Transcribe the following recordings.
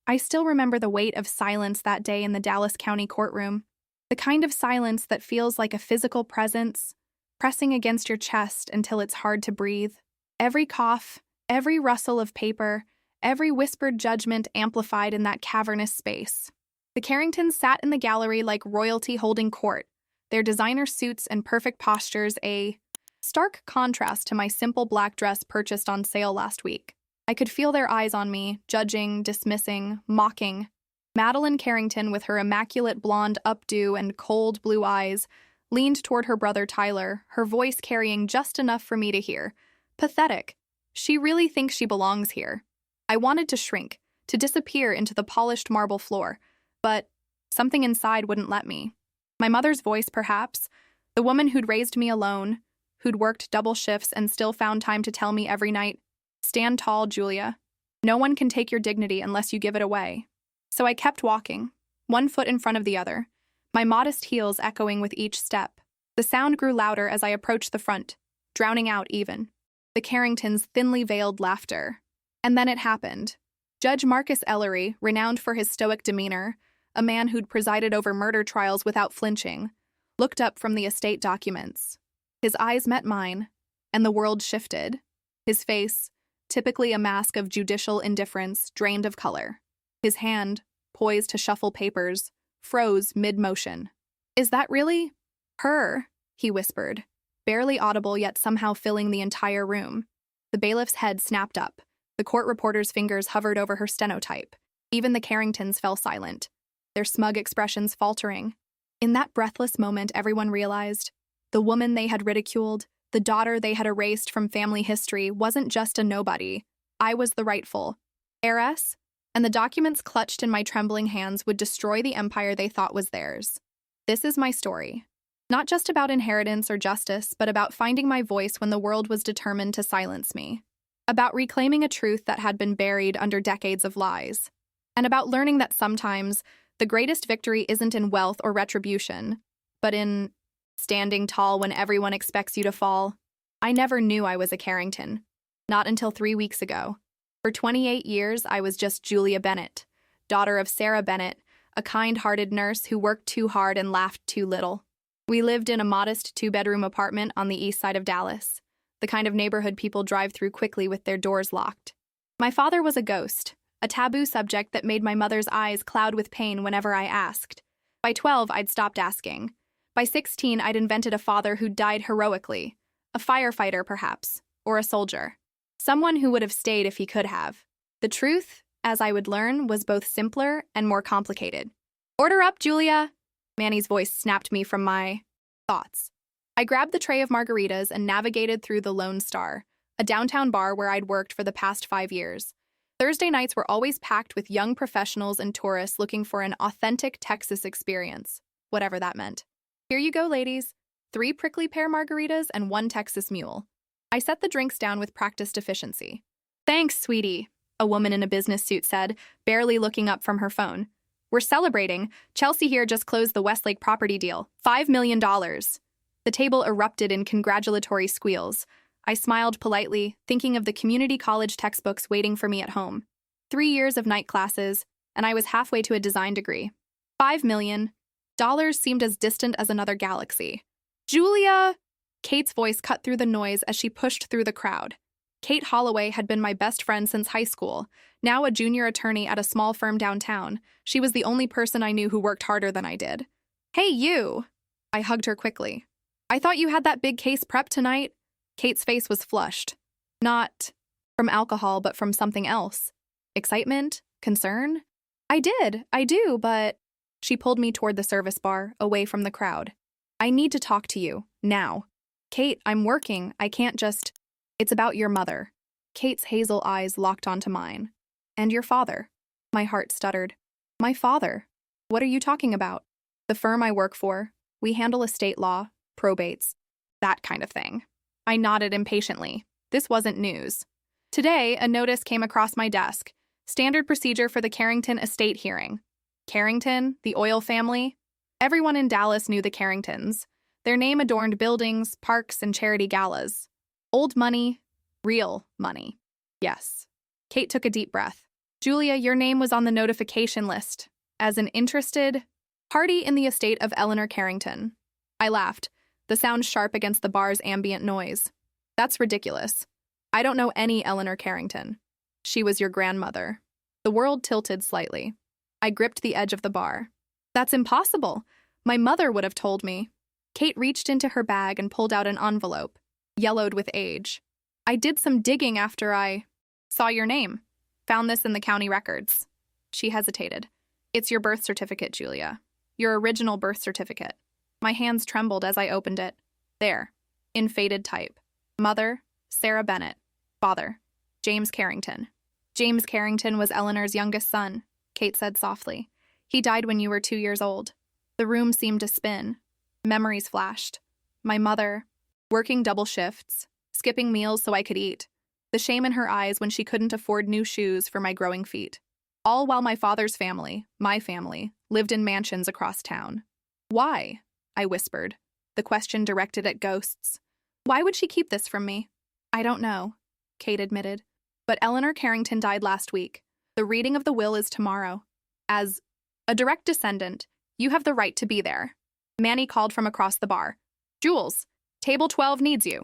I still remember the weight of silence that day in the Dallas County courtroom, the kind of silence that feels like a physical presence, pressing against your chest until it's hard to breathe. Every cough, every rustle of paper, every whispered judgment amplified in that cavernous space. The Carringtons sat in the gallery like royalty holding court, their designer suits and perfect postures a stark contrast to my simple black dress purchased on sale last week. I could feel their eyes on me, judging, dismissing, mocking. Madeline Carrington, with her immaculate blonde updo and cold blue eyes, leaned toward her brother Tyler, her voice carrying just enough for me to hear. Pathetic. She really thinks she belongs here. I wanted to shrink, to disappear into the polished marble floor, but something inside wouldn't let me. My mother's voice, perhaps, the woman who'd raised me alone, who'd worked double shifts and still found time to tell me every night, "Stand tall, Julia. No one can take your dignity unless you give it away." So I kept walking, one foot in front of the other, my modest heels echoing with each step. The sound grew louder as I approached the front, drowning out even the Carringtons' thinly veiled laughter. And then it happened. Judge Marcus Ellery, renowned for his stoic demeanor, a man who'd presided over murder trials without flinching, looked up from the estate documents. His eyes met mine, and the world shifted. His face, typically a mask of judicial indifference, drained of color. His hand, poised to shuffle papers, froze mid-motion. "Is that really her?" he whispered, barely audible yet somehow filling the entire room. The bailiff's head snapped up. The court reporter's fingers hovered over her stenotype. Even the Carringtons fell silent, their smug expressions faltering. In that breathless moment, everyone realized the woman they had ridiculed, the daughter they had erased from family history, wasn't just a nobody. I was the rightful heiress, and the documents clutched in my trembling hands would destroy the empire they thought was theirs. This is my story. Not just about inheritance or justice, but about finding my voice when the world was determined to silence me. About reclaiming a truth that had been buried under decades of lies. And about learning that sometimes the greatest victory isn't in wealth or retribution, but in standing tall when everyone expects you to fall. I never knew I was a Carrington. Not until 3 weeks ago. For 28 years, I was just Julia Bennett, daughter of Sarah Bennett, a kind-hearted nurse who worked too hard and laughed too little. We lived in a modest 2-bedroom apartment on the east side of Dallas, the kind of neighborhood people drive through quickly with their doors locked. My father was a ghost, a taboo subject that made my mother's eyes cloud with pain whenever I asked. By 12, I'd stopped asking. By 16, I'd invented a father who died heroically, a firefighter perhaps, or a soldier. Someone who would have stayed if he could have. The truth, as I would learn, was both simpler and more complicated. "Order up, Julia!" Manny's voice snapped me from my thoughts. I grabbed the tray of margaritas and navigated through the Lone Star, a downtown bar where I'd worked for the past 5 years. Thursday nights were always packed with young professionals and tourists looking for an authentic Texas experience, whatever that meant. "Here you go, ladies. 3 prickly pear margaritas and 1 Texas mule." I set the drinks down with practiced efficiency. "Thanks, sweetie," a woman in a business suit said, barely looking up from her phone. "We're celebrating. Chelsea here just closed the Westlake property deal. $5 million. The table erupted in congratulatory squeals. I smiled politely, thinking of the community college textbooks waiting for me at home. 3 years of night classes, and I was halfway to a design degree. $5 million. Dollars seemed as distant as another galaxy. "Julia!" Kate's voice cut through the noise as she pushed through the crowd. Kate Holloway had been my best friend since high school. Now a junior attorney at a small firm downtown, she was the only person I knew who worked harder than I did. "Hey, you!" I hugged her quickly. "I thought you had that big case prepped tonight." Kate's face was flushed. Not from alcohol, but from something else. Excitement? Concern? I do, but... She pulled me toward the service bar, away from the crowd. "I need to talk to you, now." "Kate, I'm working. I can't just..." "It's about your mother." Kate's hazel eyes locked onto mine. "And your father." My heart stuttered. "My father? What are you talking about?" "The firm I work for. We handle estate law, probates, that kind of thing." I nodded impatiently. This wasn't news. Today, a notice came across my desk. Standard procedure for the Carrington estate hearing. Carrington, the oil family. Everyone in Dallas knew the Carringtons. Their name adorned buildings, parks, and charity galas. Old money, real money. Yes. Kate took a deep breath. Julia, your name was on the notification list as an interested party in the estate of Eleanor Carrington. I laughed, the sound sharp against the bar's ambient noise. That's ridiculous. I don't know any Eleanor Carrington. She was your grandmother. The world tilted slightly. I gripped the edge of the bar. That's impossible. My mother would have told me. Kate reached into her bag and pulled out an envelope, yellowed with age. I did some digging after I saw your name. Found this in the county records. She hesitated. It's your birth certificate, Julia. Your original birth certificate. My hands trembled as I opened it. There, in faded type. Mother, Sarah Bennett. Father, James Carrington. James Carrington was Eleanor's youngest son, Kate said softly. He died when you were 2 years old. The room seemed to spin. Memories flashed. My mother, working double shifts, skipping meals so I could eat. The shame in her eyes when she couldn't afford new shoes for my growing feet. All while my father's family, my family, lived in mansions across town. Why? I whispered, the question directed at ghosts. Why would she keep this from me? I don't know, Kate admitted. But Eleanor Carrington died last week. The reading of the will is tomorrow. As a direct descendant, you have the right to be there. Manny called from across the bar. Jules, table 12 needs you.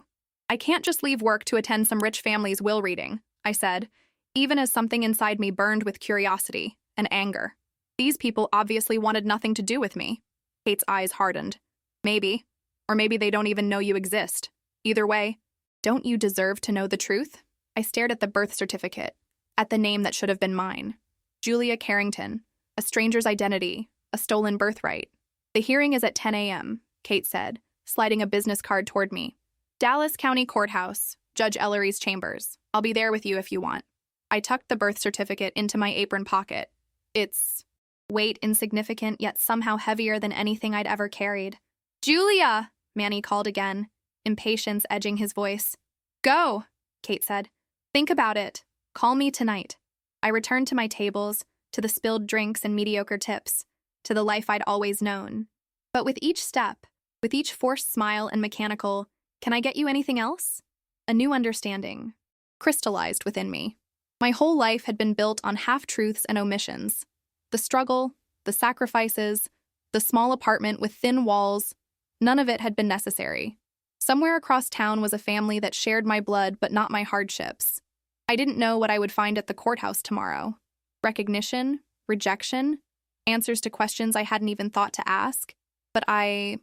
I can't just leave work to attend some rich family's will reading, I said, even as something inside me burned with curiosity and anger. These people obviously wanted nothing to do with me. Kate's eyes hardened. Maybe. Or maybe they don't even know you exist. Either way, don't you deserve to know the truth? I stared at the birth certificate, at the name that should have been mine. Julia Carrington, a stranger's identity, a stolen birthright. The hearing is at 10 a.m., Kate said, sliding a business card toward me. Dallas County Courthouse, Judge Ellery's chambers. I'll be there with you if you want. I tucked the birth certificate into my apron pocket. Its weight insignificant, yet somehow heavier than anything I'd ever carried. Julia! Manny called again, impatience edging his voice. Go, Kate said. Think about it. Call me tonight. I returned to my tables, to the spilled drinks and mediocre tips, to the life I'd always known. But with each step, with each forced smile and mechanical, can I get you anything else? A new understanding crystallized within me. My whole life had been built on half-truths and omissions. The struggle, the sacrifices, the small apartment with thin walls, none of it had been necessary. Somewhere across town was a family that shared my blood but not my hardships. I didn't know what I would find at the courthouse tomorrow. Recognition, rejection, answers to questions I hadn't even thought to ask. But I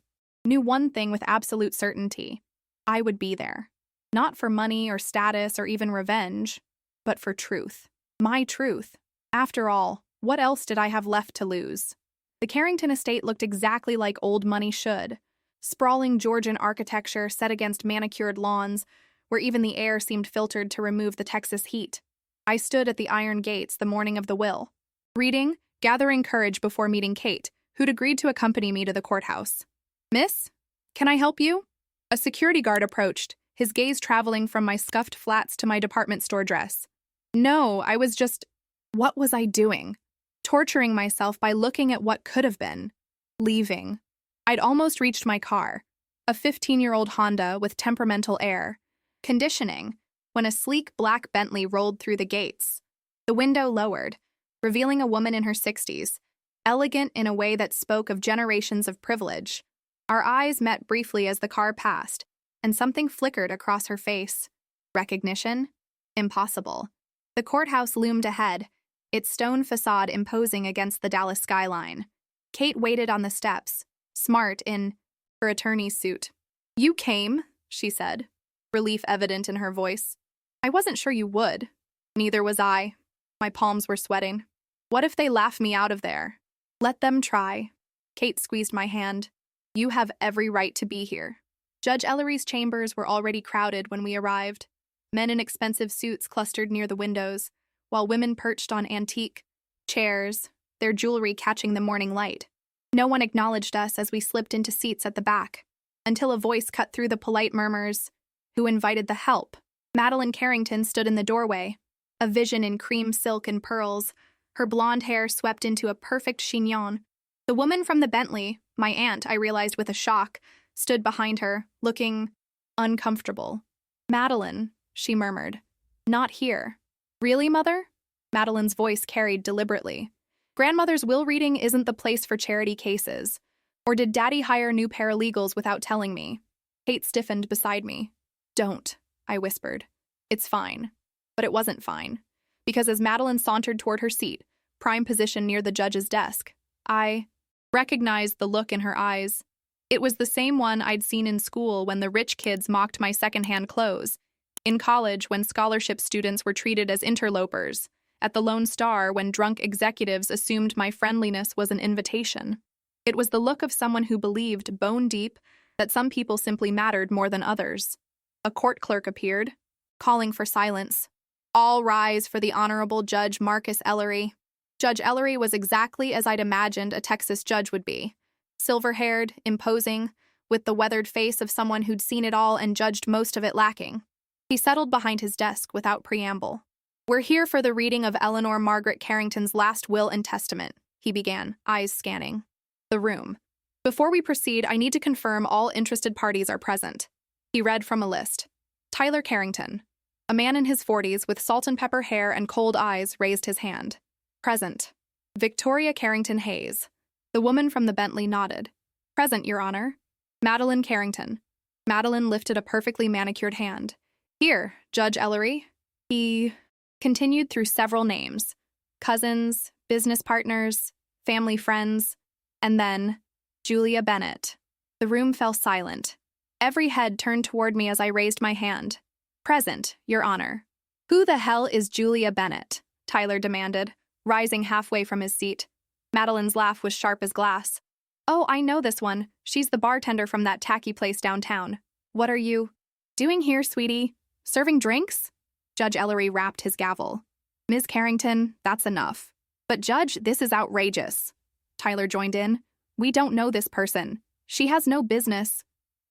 knew one thing with absolute certainty. I would be there. Not for money or status or even revenge, but for truth. My truth. After all, what else did I have left to lose? The Carrington estate looked exactly like old money should. Sprawling Georgian architecture set against manicured lawns, where even the air seemed filtered to remove the Texas heat. I stood at the iron gates the morning of the will, reading, gathering courage before meeting Kate, who'd agreed to accompany me to the courthouse. Miss, can I help you? A security guard approached, his gaze traveling from my scuffed flats to my department store dress. No, I was just... What was I doing? Torturing myself by looking at what could have been. Leaving. I'd almost reached my car, a 15-year-old Honda with temperamental air, conditioning, when a sleek black Bentley rolled through the gates. The window lowered, revealing a woman in her 60s, elegant in a way that spoke of generations of privilege. Our eyes met briefly as the car passed, and something flickered across her face. Recognition? Impossible. The courthouse loomed ahead, its stone facade imposing against the Dallas skyline. Kate waited on the steps, smart in her attorney's suit. You came, she said, relief evident in her voice. I wasn't sure you would. Neither was I. My palms were sweating. What if they laugh me out of there? Let them try. Kate squeezed my hand. You have every right to be here. Judge Ellery's chambers were already crowded when we arrived. Men in expensive suits clustered near the windows, while women perched on antique chairs, their jewelry catching the morning light. No one acknowledged us as we slipped into seats at the back, until a voice cut through the polite murmurs. Who invited the help? Madeline Carrington stood in the doorway, a vision in cream silk and pearls, her blonde hair swept into a perfect chignon. The woman from the Bentley, my aunt, I realized with a shock, stood behind her, looking uncomfortable. Madeline, she murmured. Not here. Really, Mother? Madeline's voice carried deliberately. Grandmother's will reading isn't the place for charity cases. Or did Daddy hire new paralegals without telling me? Kate stiffened beside me. Don't, I whispered. It's fine. But it wasn't fine. Because as Madeline sauntered toward her seat, prime position near the judge's desk, I recognized the look in her eyes. It was the same one I'd seen in school when the rich kids mocked my secondhand clothes, in college when scholarship students were treated as interlopers, at the Lone Star when drunk executives assumed my friendliness was an invitation. It was the look of someone who believed, bone deep, that some people simply mattered more than others. A court clerk appeared, calling for silence. All rise for the Honorable Judge Marcus Ellery. Judge Ellery was exactly as I'd imagined a Texas judge would be. Silver-haired, imposing, with the weathered face of someone who'd seen it all and judged most of it lacking. He settled behind his desk without preamble. We're here for the reading of Eleanor Margaret Carrington's last will and testament, he began, eyes scanning the room. Before we proceed, I need to confirm all interested parties are present. He read from a list. Tyler Carrington, a man in his 40s with salt and pepper hair and cold eyes, raised his hand. Present. Victoria Carrington Hayes. The woman from the Bentley nodded. Present, Your Honor. Madeline Carrington. Madeline lifted a perfectly manicured hand. Here, Judge Ellery. He continued through several names. Cousins, business partners, family friends, and then Julia Bennett. The room fell silent. Every head turned toward me as I raised my hand. Present, Your Honor. Who the hell is Julia Bennett? Tyler demanded, rising halfway from his seat. Madeline's laugh was sharp as glass. Oh, I know this one. She's the bartender from that tacky place downtown. What are you doing here, sweetie? Serving drinks? Judge Ellery rapped his gavel. Ms. Carrington, that's enough. But Judge, this is outrageous. Tyler joined in. We don't know this person. She has no business.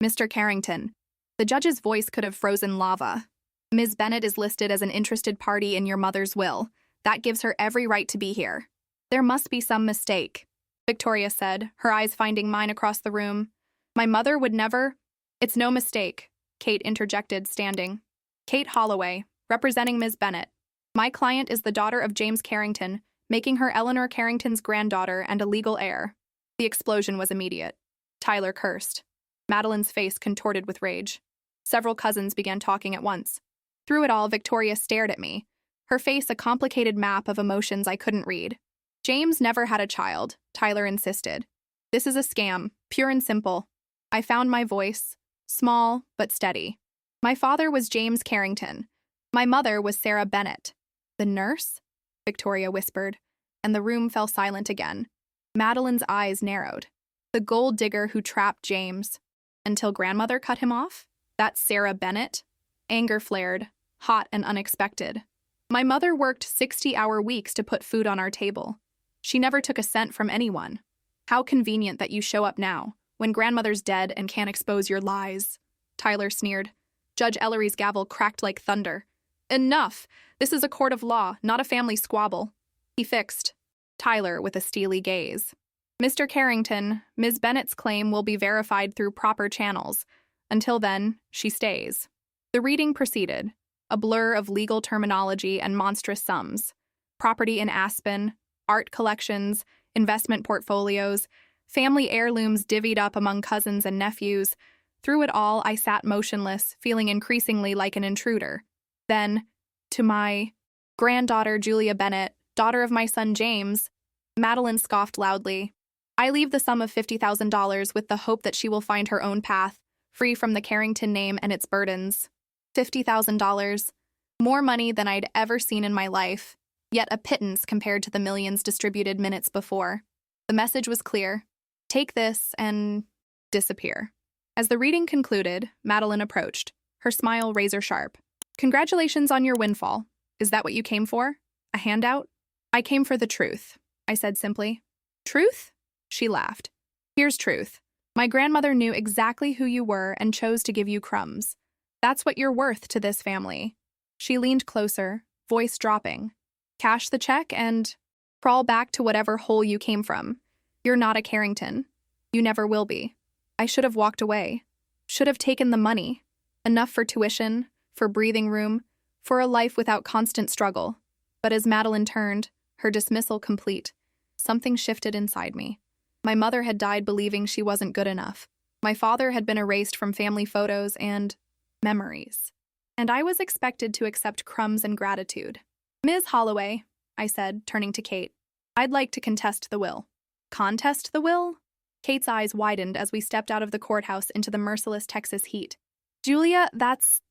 Mr. Carrington. The judge's voice could have frozen lava. Ms. Bennett is listed as an interested party in your mother's will. That gives her every right to be here. There must be some mistake, Victoria said, her eyes finding mine across the room. My mother would never— It's no mistake, Kate interjected, standing. Kate Holloway, representing Ms. Bennett. My client is the daughter of James Carrington, making her Eleanor Carrington's granddaughter and a legal heir. The explosion was immediate. Tyler cursed. Madeline's face contorted with rage. Several cousins began talking at once. Through it all, Victoria stared at me, her face a complicated map of emotions I couldn't read. James never had a child, Tyler insisted. This is a scam, pure and simple. I found my voice, small but steady. My father was James Carrington. My mother was Sarah Bennett. The nurse? Victoria whispered, and the room fell silent again. Madeline's eyes narrowed. The gold digger who trapped James. Until grandmother cut him off? That's Sarah Bennett? Anger flared, hot and unexpected. My mother worked 60-hour weeks to put food on our table. She never took a cent from anyone. How convenient that you show up now, when grandmother's dead and can't expose your lies. Tyler sneered. Judge Ellery's gavel cracked like thunder. Enough! This is a court of law, not a family squabble. He fixed Tyler with a steely gaze. Mr. Carrington, Ms. Bennett's claim will be verified through proper channels. Until then, she stays. The reading proceeded, a blur of legal terminology and monstrous sums. Property in Aspen, art collections, investment portfolios, family heirlooms divvied up among cousins and nephews. Through it all, I sat motionless, feeling increasingly like an intruder. Then, to my granddaughter Julia Bennett, daughter of my son James, Madeline scoffed loudly. I leave the sum of $50,000 with the hope that she will find her own path, free from the Carrington name and its burdens. $50,000. More money than I'd ever seen in my life, yet a pittance compared to the millions distributed minutes before. The message was clear. Take this and disappear. As the reading concluded, Madeline approached, her smile razor-sharp. Congratulations on your windfall. Is that what you came for? A handout? I came for the truth, I said simply. Truth? She laughed. Here's truth. My grandmother knew exactly who you were and chose to give you crumbs. That's what you're worth to this family. She leaned closer, voice dropping. Cash the check and crawl back to whatever hole you came from. You're not a Carrington. You never will be. I should have walked away. Should have taken the money. Enough for tuition, for breathing room, for a life without constant struggle. But as Madeline turned, her dismissal complete, something shifted inside me. My mother had died believing she wasn't good enough. My father had been erased from family photos and memories. And I was expected to accept crumbs and gratitude. "Ms. Holloway," I said, turning to Kate, "I'd like to contest the will." "Contest the will?" Kate's eyes widened as we stepped out of the courthouse into the merciless Texas heat. "Julia, that's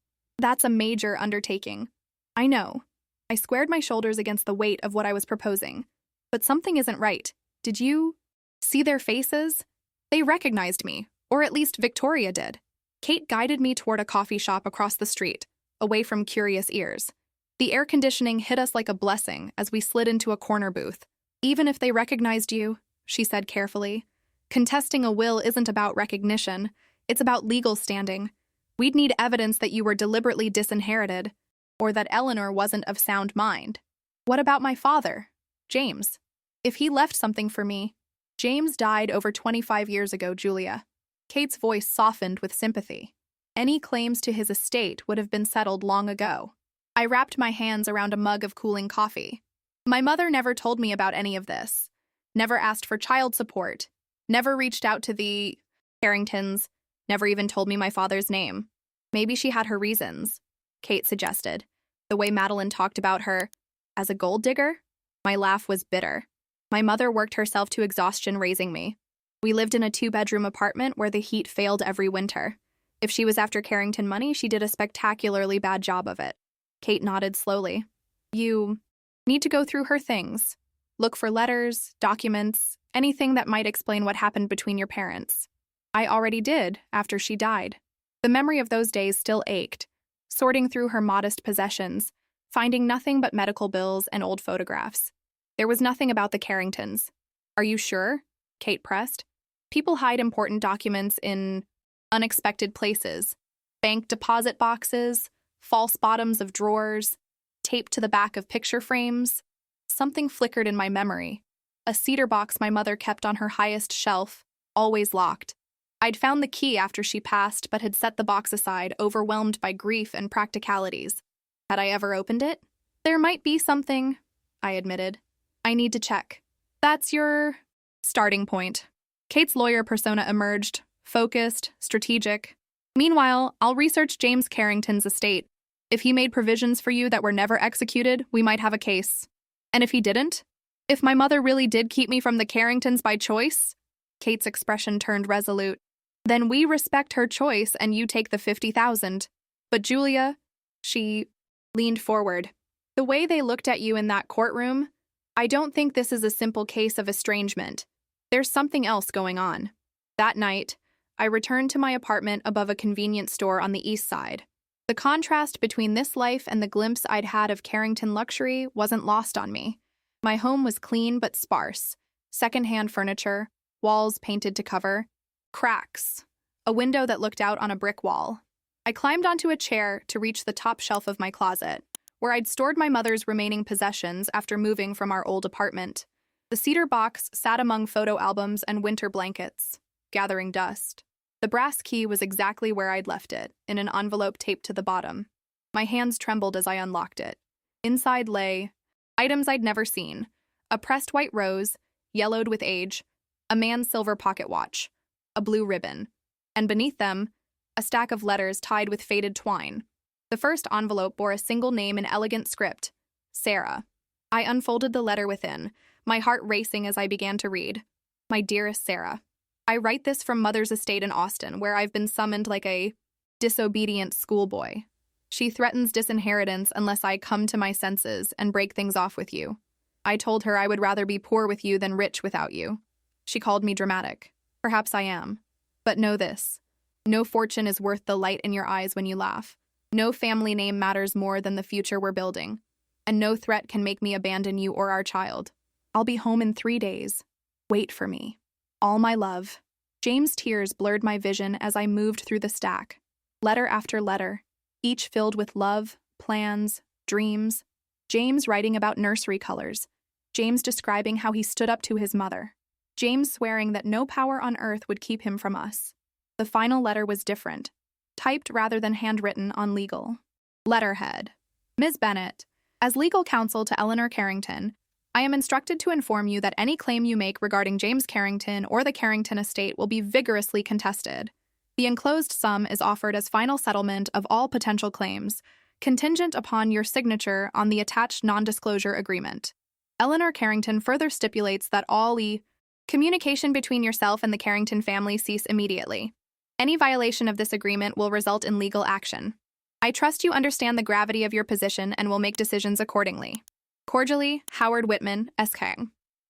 a major undertaking." "I know." I squared my shoulders against the weight of what I was proposing. "But something isn't right. Did you see their faces? They recognized me, or at least Victoria did." Kate guided me toward a coffee shop across the street, away from curious ears. The air conditioning hit us like a blessing as we slid into a corner booth. "Even if they recognized you," she said carefully, "contesting a will isn't about recognition. It's about legal standing. We'd need evidence that you were deliberately disinherited, or that Eleanor wasn't of sound mind." "What about my father, James? If he left something for me—" "James died over 25 years ago, Julia." Kate's voice softened with sympathy. "Any claims to his estate would have been settled long ago." I wrapped my hands around a mug of cooling coffee. "My mother never told me about any of this. Never asked for child support. Never reached out to the Carringtons. Never even told me my father's name." "Maybe she had her reasons," Kate suggested. "The way Madeline talked about her as a gold digger?" My laugh was bitter. My mother worked herself to exhaustion raising me. We lived in a 2-bedroom apartment where the heat failed every winter. If she was after Carrington money, she did a spectacularly bad job of it. Kate nodded slowly. "You need to go through her things. Look for letters, documents, anything that might explain what happened between your parents." I already did after she died. The memory of those days still ached, sorting through her modest possessions, finding nothing but medical bills and old photographs. There was nothing about the Carringtons. "Are you sure?" Kate pressed. "People hide important documents in unexpected places. Bank deposit boxes, false bottoms of drawers, taped to the back of picture frames." Something flickered in my memory. A cedar box my mother kept on her highest shelf, always locked. I'd found the key after she passed, but had set the box aside, overwhelmed by grief and practicalities. Had I ever opened it? "There might be something," I admitted. "I need to check." "That's your starting point." Kate's lawyer persona emerged, focused, strategic. "Meanwhile, I'll research James Carrington's estate. If he made provisions for you that were never executed, we might have a case. And if he didn't? If my mother really did keep me from the Carringtons by choice?" Kate's expression turned resolute. "Then we respect her choice and you take the 50,000. But Julia," she leaned forward, "the way they looked at you in that courtroom, I don't think this is a simple case of estrangement. There's something else going on." That night, I returned to my apartment above a convenience store on the east side. The contrast between this life and the glimpse I'd had of Carrington luxury wasn't lost on me. My home was clean but sparse. Second-hand furniture, walls painted to cover, cracks, a window that looked out on a brick wall. I climbed onto a chair to reach the top shelf of my closet, where I'd stored my mother's remaining possessions after moving from our old apartment. The cedar box sat among photo albums and winter blankets, gathering dust. The brass key was exactly where I'd left it, in an envelope taped to the bottom. My hands trembled as I unlocked it. Inside lay items I'd never seen: a pressed white rose, yellowed with age, a man's silver pocket watch, a blue ribbon, and beneath them, a stack of letters tied with faded twine. The first envelope bore a single name in elegant script: Sarah. I unfolded the letter within, my heart racing as I began to read. "My dearest Sarah, I write this from Mother's estate in Austin, where I've been summoned like a disobedient schoolboy. She threatens disinheritance unless I come to my senses and break things off with you. I told her I would rather be poor with you than rich without you. She called me dramatic. Perhaps I am. But know this: no fortune is worth the light in your eyes when you laugh. No family name matters more than the future we're building. And no threat can make me abandon you or our child. I'll be home in 3 days. Wait for me. All my love." James' tears blurred my vision as I moved through the stack. Letter after letter, each filled with love, plans, dreams. James writing about nursery colors. James describing how he stood up to his mother. James swearing that no power on earth would keep him from us. The final letter was different, typed rather than handwritten on legal letterhead. "Ms. Bennett, As legal counsel to Eleanor Carrington, I am instructed to inform you that any claim you make regarding James Carrington or the Carrington estate will be vigorously contested. The enclosed sum is offered as final settlement of all potential claims, contingent upon your signature on the attached non-disclosure agreement. Eleanor Carrington further stipulates that all communication between yourself and the Carrington family cease immediately. Any violation of this agreement will result in legal action. I trust you understand the gravity of your position and will make decisions accordingly. Cordially, Howard Whitman, S.K.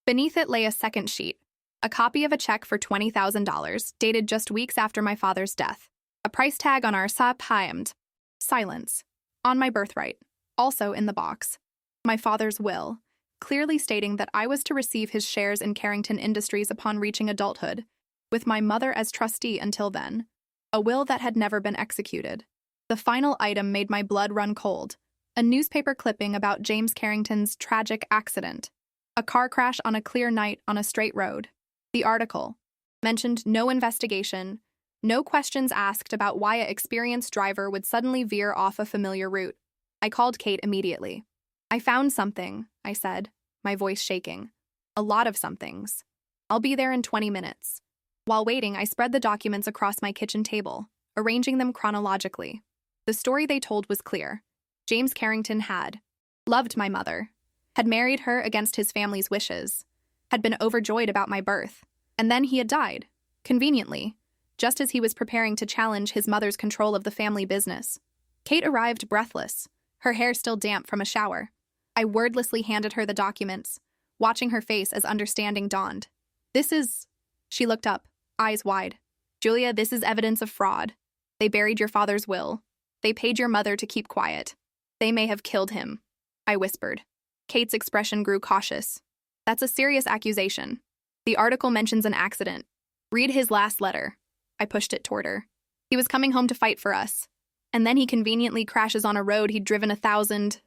Beneath it lay a second sheet, a copy of a check for $20,000, dated just weeks after my father's death. A price tag on our subtimed. Silence. On my birthright. Also in the box. My father's will, clearly stating that I was to receive his shares in Carrington Industries upon reaching adulthood, with my mother as trustee until then. A will that had never been executed. The final item made my blood run cold. A newspaper clipping about James Carrington's tragic accident. A car crash on a clear night on a straight road. The article mentioned no investigation, no questions asked about why an experienced driver would suddenly veer off a familiar route. I called Kate immediately. I found something, I said, my voice shaking. A lot of somethings. I'll be there in 20 minutes. While waiting, I spread the documents across my kitchen table, arranging them chronologically. The story they told was clear. James Carrington had loved my mother, had married her against his family's wishes, had been overjoyed about my birth, and then he had died, conveniently, just as he was preparing to challenge his mother's control of the family business. Kate arrived breathless, her hair still damp from a shower. I wordlessly handed her the documents, watching her face as understanding dawned. This is... She looked up, eyes wide. Julia, this is evidence of fraud. They buried your father's will. They paid your mother to keep quiet. They may have killed him, I whispered. Kate's expression grew cautious. That's a serious accusation. The article mentions an accident. Read his last letter. I pushed it toward her. He was coming home to fight for us. And then he conveniently crashes on a road he'd driven 1,000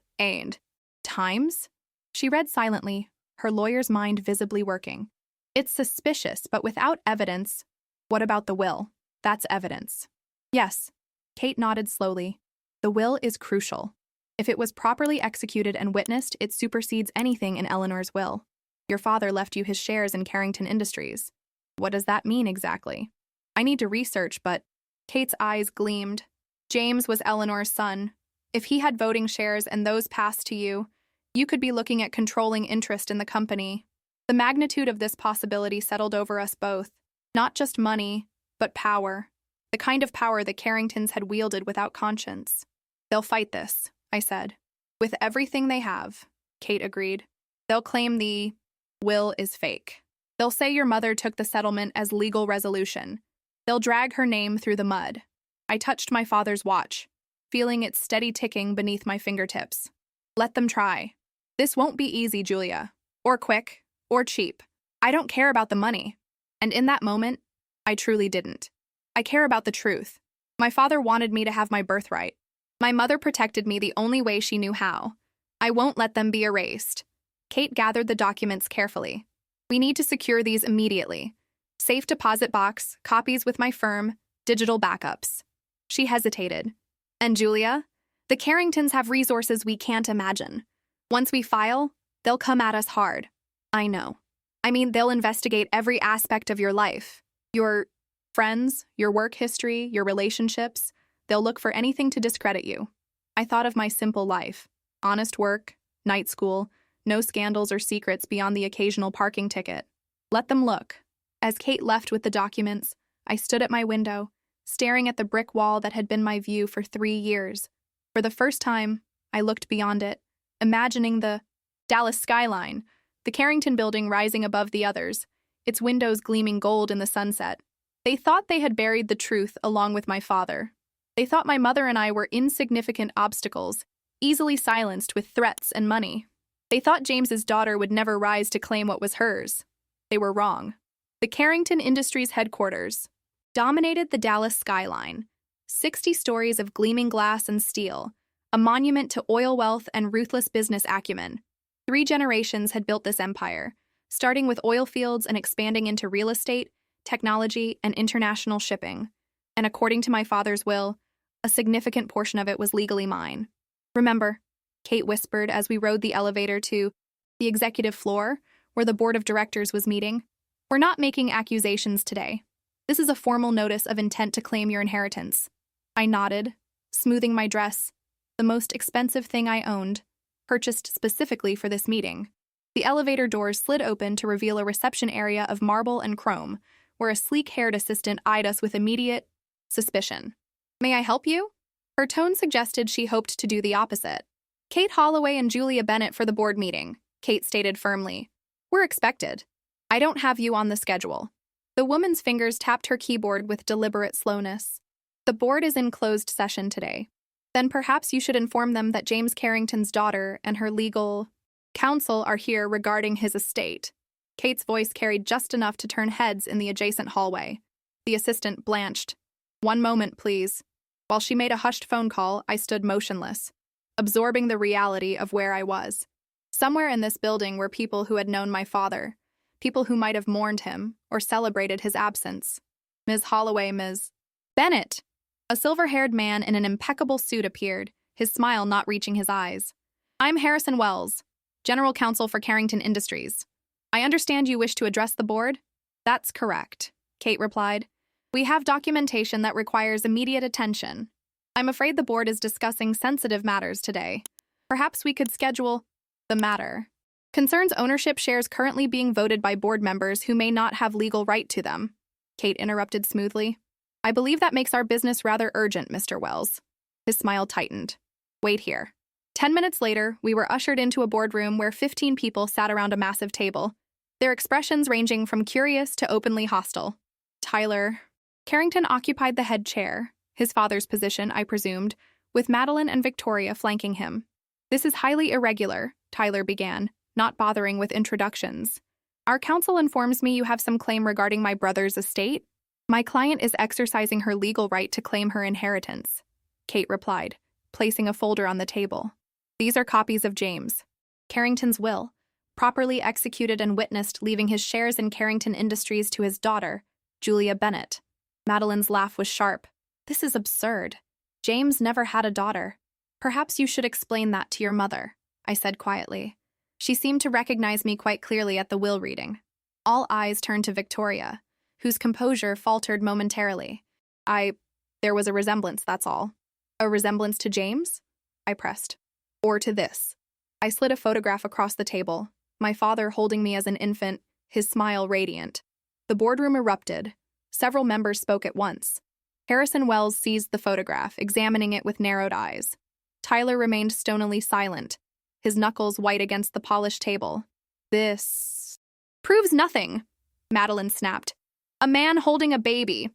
times? She read silently, her lawyer's mind visibly working. It's suspicious, but without evidence. What about the will? That's evidence. Yes. Kate nodded slowly. The will is crucial. If it was properly executed and witnessed, it supersedes anything in Eleanor's will. Your father left you his shares in Carrington Industries. What does that mean exactly? I need to research, but... Kate's eyes gleamed. James was Eleanor's son. If he had voting shares and those passed to you, you could be looking at controlling interest in the company. The magnitude of this possibility settled over us both. Not just money, but power. The kind of power the Carringtons had wielded without conscience. They'll fight this, I said. With everything they have, Kate agreed. They'll claim the will is fake. They'll say your mother took the settlement as legal resolution. They'll drag her name through the mud. I touched my father's watch, feeling its steady ticking beneath my fingertips. Let them try. This won't be easy, Julia. Or quick, or cheap. I don't care about the money. And in that moment, I truly didn't. I care about the truth. My father wanted me to have my birthright. My mother protected me the only way she knew how. I won't let them be erased. Kate gathered the documents carefully. We need to secure these immediately. Safe deposit box, copies with my firm, digital backups. She hesitated. And Julia? The Carringtons have resources we can't imagine. Once we file, they'll come at us hard. I know. I mean, they'll investigate every aspect of your life. Your friends, your work history, your relationships. They'll look for anything to discredit you. I thought of my simple life. Honest work, night school, no scandals or secrets beyond the occasional parking ticket. Let them look. As Kate left with the documents, I stood at my window, staring at the brick wall that had been my view for 3 years. For the first time, I looked beyond it, imagining the Dallas skyline, the Carrington building rising above the others, its windows gleaming gold in the sunset. They thought they had buried the truth along with my father. They thought my mother and I were insignificant obstacles, easily silenced with threats and money. They thought James's daughter would never rise to claim what was hers. They were wrong. The Carrington Industries headquarters dominated the Dallas skyline, 60 stories of gleaming glass and steel, a monument to oil wealth and ruthless business acumen. 3 generations had built this empire, starting with oil fields and expanding into real estate, technology, and international shipping. And according to my father's will, a significant portion of it was legally mine. Remember, Kate whispered as we rode the elevator to the executive floor, where the board of directors was meeting. We're not making accusations today. This is a formal notice of intent to claim your inheritance. I nodded, smoothing my dress, the most expensive thing I owned, purchased specifically for this meeting. The elevator doors slid open to reveal a reception area of marble and chrome, where a sleek-haired assistant eyed us with immediate suspicion. May I help you? Her tone suggested she hoped to do the opposite. Kate Holloway and Julia Bennett for the board meeting, Kate stated firmly. We're expected. I don't have you on the schedule. The woman's fingers tapped her keyboard with deliberate slowness. The board is in closed session today. Then perhaps you should inform them that James Carrington's daughter and her legal counsel are here regarding his estate. Kate's voice carried just enough to turn heads in the adjacent hallway. The assistant blanched. One moment, please. While she made a hushed phone call, I stood motionless, absorbing the reality of where I was. Somewhere in this building were people who had known my father, people who might have mourned him or celebrated his absence. Ms. Holloway, Ms. Bennett! A silver-haired man in an impeccable suit appeared, his smile not reaching his eyes. I'm Harrison Wells, General Counsel for Carrington Industries. I understand you wish to address the board? That's correct, Kate replied. We have documentation that requires immediate attention. I'm afraid the board is discussing sensitive matters today. Perhaps we could schedule the matter. Concerns ownership shares currently being voted by board members who may not have legal right to them. Kate interrupted smoothly. I believe that makes our business rather urgent, Mr. Wells. His smile tightened. Wait here. 10 minutes later, we were ushered into a boardroom where 15 people sat around a massive table, their expressions ranging from curious to openly hostile. Tyler Carrington occupied the head chair, his father's position, I presumed, with Madeline and Victoria flanking him. This is highly irregular, Tyler began, not bothering with introductions. Our counsel informs me you have some claim regarding my brother's estate. My client is exercising her legal right to claim her inheritance, Kate replied, placing a folder on the table. These are copies of James Carrington's will, properly executed and witnessed, leaving his shares in Carrington Industries to his daughter, Julia Bennett. Madeline's laugh was sharp. This is absurd. James never had a daughter. Perhaps you should explain that to your mother, I said quietly. She seemed to recognize me quite clearly at the will reading. All eyes turned to Victoria, whose composure faltered momentarily. There was a resemblance, that's all. A resemblance to James? I pressed. Or to this. I slid a photograph across the table, my father holding me as an infant, his smile radiant. The boardroom erupted. Several members spoke at once. Harrison Wells seized the photograph, examining it with narrowed eyes. Tyler remained stonily silent, his knuckles white against the polished table. This proves nothing, Madeline snapped. A man holding a baby.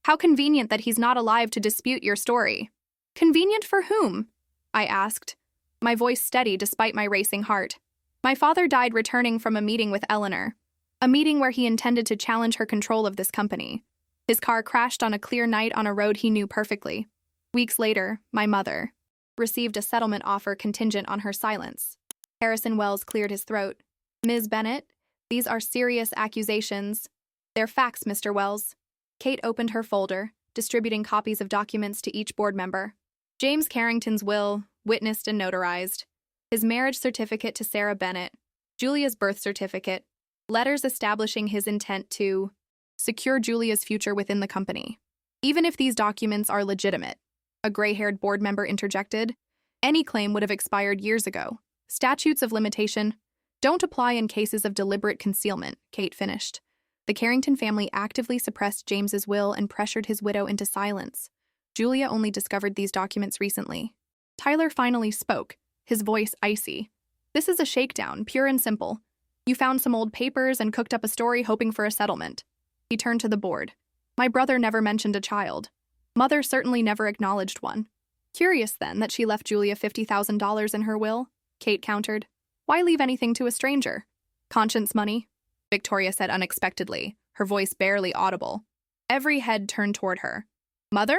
How convenient that he's not alive to dispute your story. Convenient for whom? I asked, my voice steady despite my racing heart. My father died returning from a meeting with Eleanor, a meeting where he intended to challenge her control of this company. His car crashed on a clear night on a road he knew perfectly. Weeks later, my mother received a settlement offer contingent on her silence. Harrison Wells cleared his throat. Ms. Bennett, these are serious accusations. They're facts, Mr. Wells. Kate opened her folder, distributing copies of documents to each board member. James Carrington's will, witnessed and notarized. His marriage certificate to Sarah Bennett. Julia's birth certificate. Letters establishing his intent to secure Julia's future within the company. Even if these documents are legitimate, a gray-haired board member interjected, any claim would have expired years ago. Statutes of limitation don't apply in cases of deliberate concealment, Kate finished. The Carrington family actively suppressed James's will and pressured his widow into silence. Julia only discovered these documents recently. Tyler finally spoke, his voice icy. This is a shakedown, pure and simple. You found some old papers and cooked up a story hoping for a settlement. He turned to the board. My brother never mentioned a child. Mother certainly never acknowledged one. Curious, then, that she left Julia $50,000 in her will, Kate countered. Why leave anything to a stranger? Conscience money, Victoria said unexpectedly, her voice barely audible. Every head turned toward her. Mother?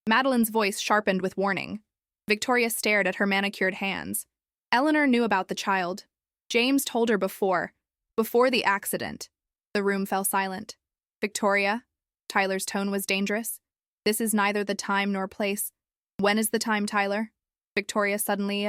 Madeline's voice sharpened with warning. Victoria stared at her manicured hands. Eleanor knew about the child. James told her before the accident. The room fell silent. Victoria? Tyler's tone was dangerous. This is neither the time nor place. When is the time, Tyler? Victoria suddenly,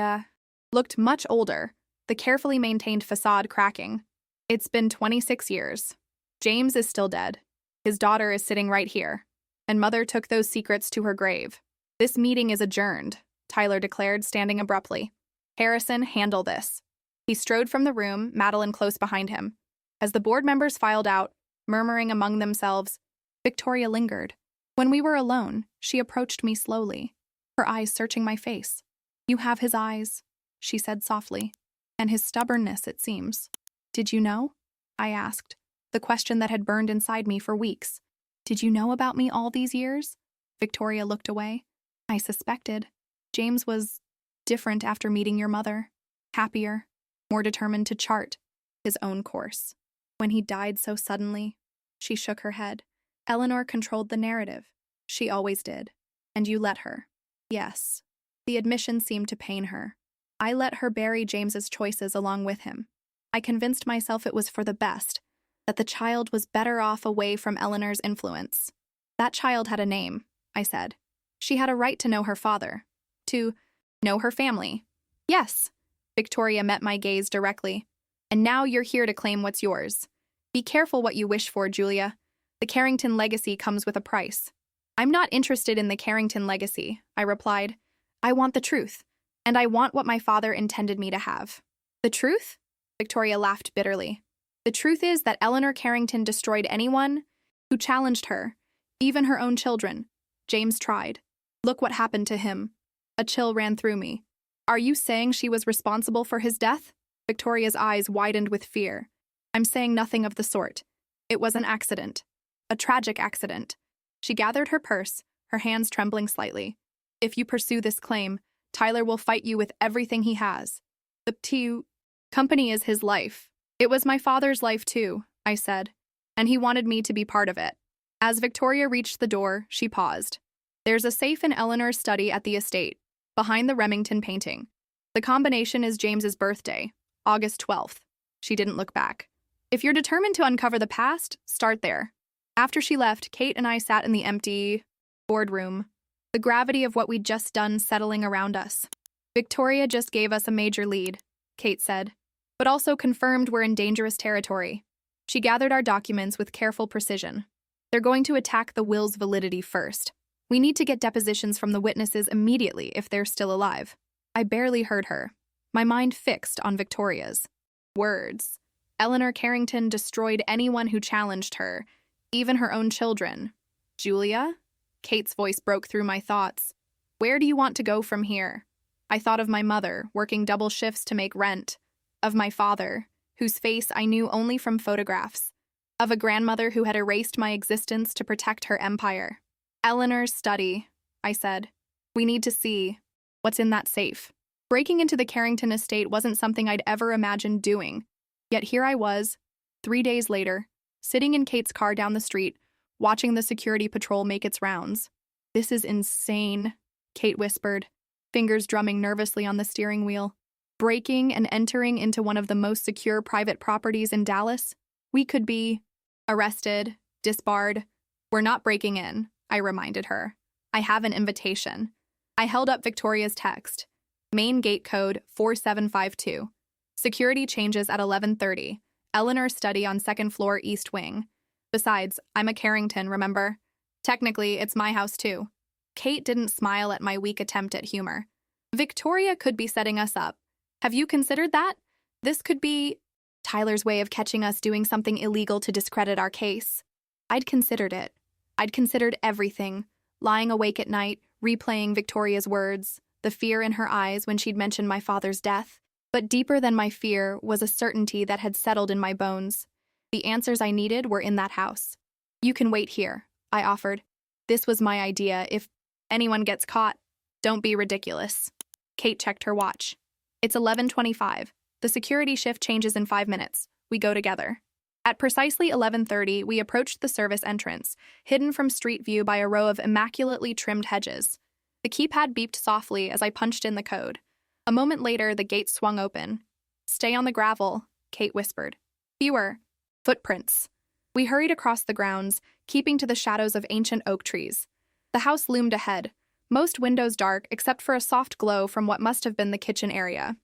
looked much older, the carefully maintained facade cracking. It's been 26 years. James is still dead. His daughter is sitting right here. And Mother took those secrets to her grave. This meeting is adjourned, Tyler declared, standing abruptly. Harrison, handle this. He strode from the room, Madeline close behind him. As the board members filed out, murmuring among themselves, Victoria lingered. When we were alone, she approached me slowly, her eyes searching my face. You have his eyes, she said softly, and his stubbornness, it seems. Did you know? I asked, the question that had burned inside me for weeks. Did you know about me all these years? Victoria looked away. I suspected. James was different after meeting your mother. Happier, more determined to chart his own course. When he died so suddenly, she shook her head. Eleanor controlled the narrative. She always did. And you let her. Yes. The admission seemed to pain her. I let her bury James's choices along with him. I convinced myself it was for the best, that the child was better off away from Eleanor's influence. That child had a name, I said. She had a right to know her father. To know her family. Yes. Victoria met my gaze directly. And now you're here to claim what's yours. Be careful what you wish for, Julia. The Carrington legacy comes with a price. I'm not interested in the Carrington legacy, I replied. I want the truth, and I want what my father intended me to have. The truth? Victoria laughed bitterly. The truth is that Eleanor Carrington destroyed anyone who challenged her, even her own children. James tried. Look what happened to him. A chill ran through me. Are you saying she was responsible for his death? Victoria's eyes widened with fear. I'm saying nothing of the sort. It was an accident. A tragic accident. She gathered her purse, her hands trembling slightly. If you pursue this claim, Tyler will fight you with everything he has. The company is his life. It was my father's life too, I said, and he wanted me to be part of it. As Victoria reached the door, she paused. There's a safe in Eleanor's study at the estate, behind the Remington painting. The combination is James's birthday, August 12th. She didn't look back. If you're determined to uncover the past, start there. After she left, Kate and I sat in the empty boardroom, the gravity of what we'd just done settling around us. Victoria just gave us a major lead, Kate said, but also confirmed we're in dangerous territory. She gathered our documents with careful precision. They're going to attack the will's validity first. We need to get depositions from the witnesses immediately if they're still alive. I barely heard her, my mind fixed on Victoria's words. Eleanor Carrington destroyed anyone who challenged her, even her own children. Julia? Kate's voice broke through my thoughts. Where do you want to go from here? I thought of my mother, working double shifts to make rent, of my father, whose face I knew only from photographs, of a grandmother who had erased my existence to protect her empire. Eleanor's study, I said. We need to see what's in that safe. Breaking into the Carrington estate wasn't something I'd ever imagined doing. Yet here I was, 3 days later, sitting in Kate's car down the street, watching the security patrol make its rounds. This is insane, Kate whispered, fingers drumming nervously on the steering wheel. Breaking and entering into one of the most secure private properties in Dallas? We could be arrested, disbarred. We're not breaking in, I reminded her. I have an invitation. I held up Victoria's text. Main gate code 4752. Security changes at 11:30. Eleanor's study on second floor east wing. Besides, I'm a Carrington, remember? Technically, it's my house too. Kate didn't smile at my weak attempt at humor. Victoria could be setting us up. Have you considered that? This could be Tyler's way of catching us doing something illegal to discredit our case. I'd considered it. I'd considered everything. Lying awake at night, replaying Victoria's words, the fear in her eyes when she'd mentioned my father's death. But deeper than my fear was a certainty that had settled in my bones. The answers I needed were in that house. You can wait here, I offered. This was my idea. If anyone gets caught, don't be ridiculous. Kate checked her watch. It's 11:25. The security shift changes in 5 minutes. We go together. At precisely 11:30, we approached the service entrance, hidden from street view by a row of immaculately trimmed hedges. The keypad beeped softly as I punched in the code. A moment later, the gate swung open. Stay on the gravel, Kate whispered. Fewer footprints. We hurried across the grounds, keeping to the shadows of ancient oak trees. The house loomed ahead, most windows dark except for a soft glow from what must have been the kitchen area.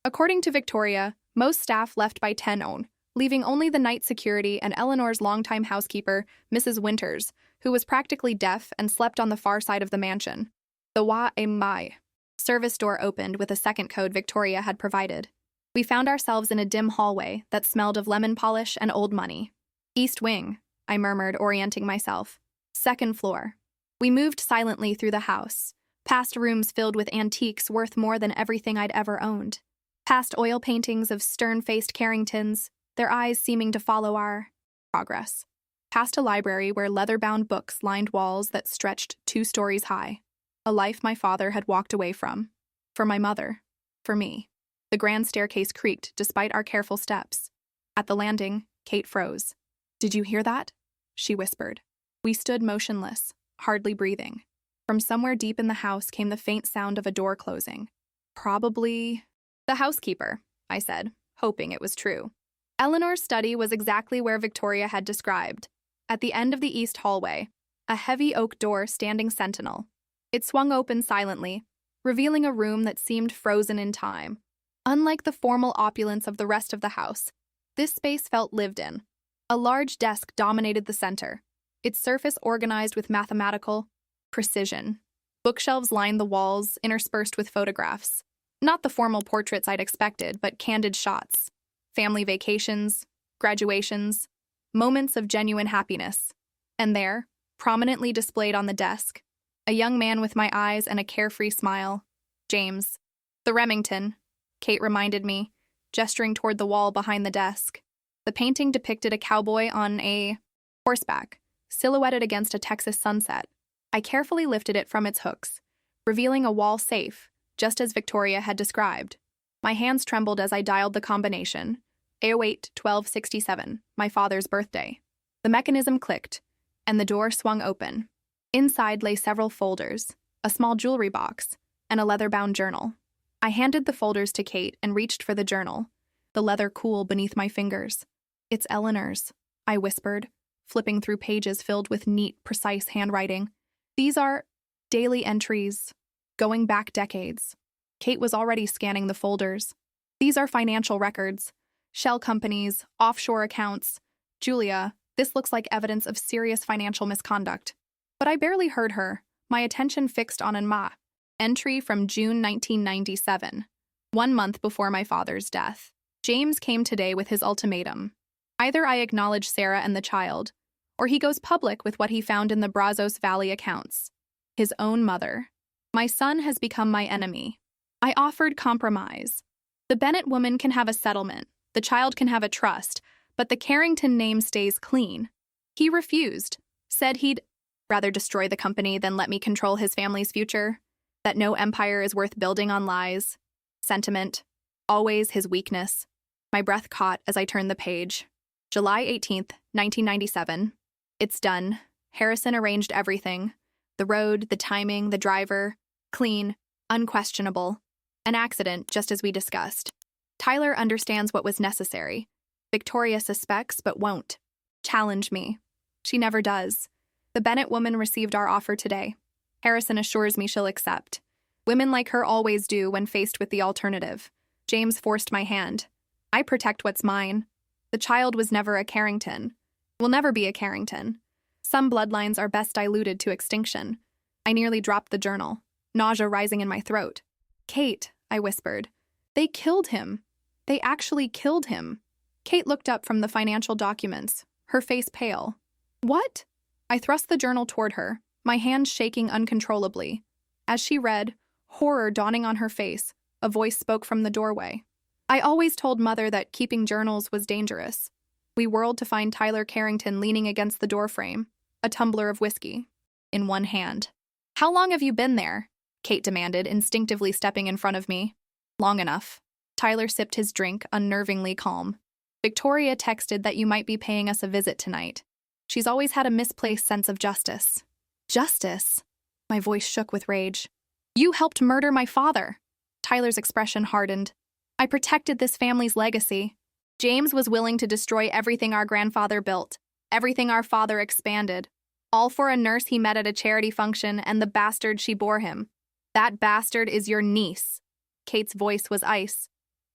According to Victoria, most staff left by 10 own, leaving only the night security and Eleanor's longtime housekeeper, Mrs. Winters, who was practically deaf and slept on the far side of the mansion. The Wa-a-mai service door opened with a second code Victoria had provided. We found ourselves in a dim hallway that smelled of lemon polish and old money. East wing, I murmured, orienting myself. Second floor. We moved silently through the house, past rooms filled with antiques worth more than everything I'd ever owned, past oil paintings of stern-faced Carringtons, their eyes seeming to follow our progress, past a library where leather-bound books lined walls that stretched 2 stories high, a life my father had walked away from, for my mother, for me. The grand staircase creaked despite our careful steps. At the landing, Kate froze. "Did you hear that?" she whispered. We stood motionless, hardly breathing. From somewhere deep in the house came the faint sound of a door closing. Probably the housekeeper, I said, hoping it was true. Eleanor's study was exactly where Victoria had described, at the end of the east hallway, a heavy oak door standing sentinel. It swung open silently, revealing a room that seemed frozen in time. Unlike the formal opulence of the rest of the house, this space felt lived in. A large desk dominated the center, its surface organized with mathematical precision. Bookshelves lined the walls, interspersed with photographs. Not the formal portraits I'd expected, but candid shots. Family vacations, graduations, moments of genuine happiness. And there, prominently displayed on the desk, a young man with my eyes and a carefree smile. James. The Remington, Kate reminded me, gesturing toward the wall behind the desk. The painting depicted a cowboy on a horseback, silhouetted against a Texas sunset. I carefully lifted it from its hooks, revealing a wall safe, just as Victoria had described. My hands trembled as I dialed the combination, 808-1267, my father's birthday. The mechanism clicked, and the door swung open. Inside lay several folders, a small jewelry box, and a leather-bound journal. I handed the folders to Kate and reached for the journal, the leather cool beneath my fingers. "It's Eleanor's," I whispered, flipping through pages filled with neat, precise handwriting. "These are daily entries, going back decades." Kate was already scanning the folders. "These are financial records, shell companies, offshore accounts. Julia, this looks like evidence of serious financial misconduct." But I barely heard her, my attention fixed on an entry from June 1997, 1 month before my father's death. James came today with his ultimatum. Either I acknowledge Sarah and the child, or he goes public with what he found in the Brazos Valley accounts. His own mother. My son has become my enemy. I offered compromise. The Bennett woman can have a settlement, the child can have a trust, but the Carrington name stays clean. He refused, said he'd rather destroy the company than let me control his family's future, that no empire is worth building on lies. Sentiment, always his weakness. My breath caught as I turned the page. July 18th, 1997. It's done. Harrison arranged everything. The road, the timing, the driver. Clean, unquestionable. An accident, just as we discussed. Tyler understands what was necessary. Victoria suspects, but won't. Challenge me. She never does. The Bennett woman received our offer today. Harrison assures me she'll accept. Women like her always do when faced with the alternative. James forced my hand. I protect what's mine. The child was never a Carrington. Will never be a Carrington. Some bloodlines are best diluted to extinction. I nearly dropped the journal, nausea rising in my throat. "Kate," I whispered. "They killed him. They actually killed him." Kate looked up from the financial documents, her face pale. "What?" I thrust the journal toward her, my hands shaking uncontrollably. As she read, horror dawning on her face, a voice spoke from the doorway. "I always told Mother that keeping journals was dangerous." We whirled to find Tyler Carrington leaning against the doorframe, a tumbler of whiskey in one hand. "How long have you been there?" Kate demanded, instinctively stepping in front of me. "Long enough." Tyler sipped his drink, unnervingly calm. "Victoria texted that you might be paying us a visit tonight. She's always had a misplaced sense of justice." "Justice?" My voice shook with rage. "You helped murder my father." Tyler's expression hardened. "I protected this family's legacy. James was willing to destroy everything our grandfather built, everything our father expanded, all for a nurse he met at a charity function and the bastard she bore him. That bastard is your niece." Kate's voice was ice.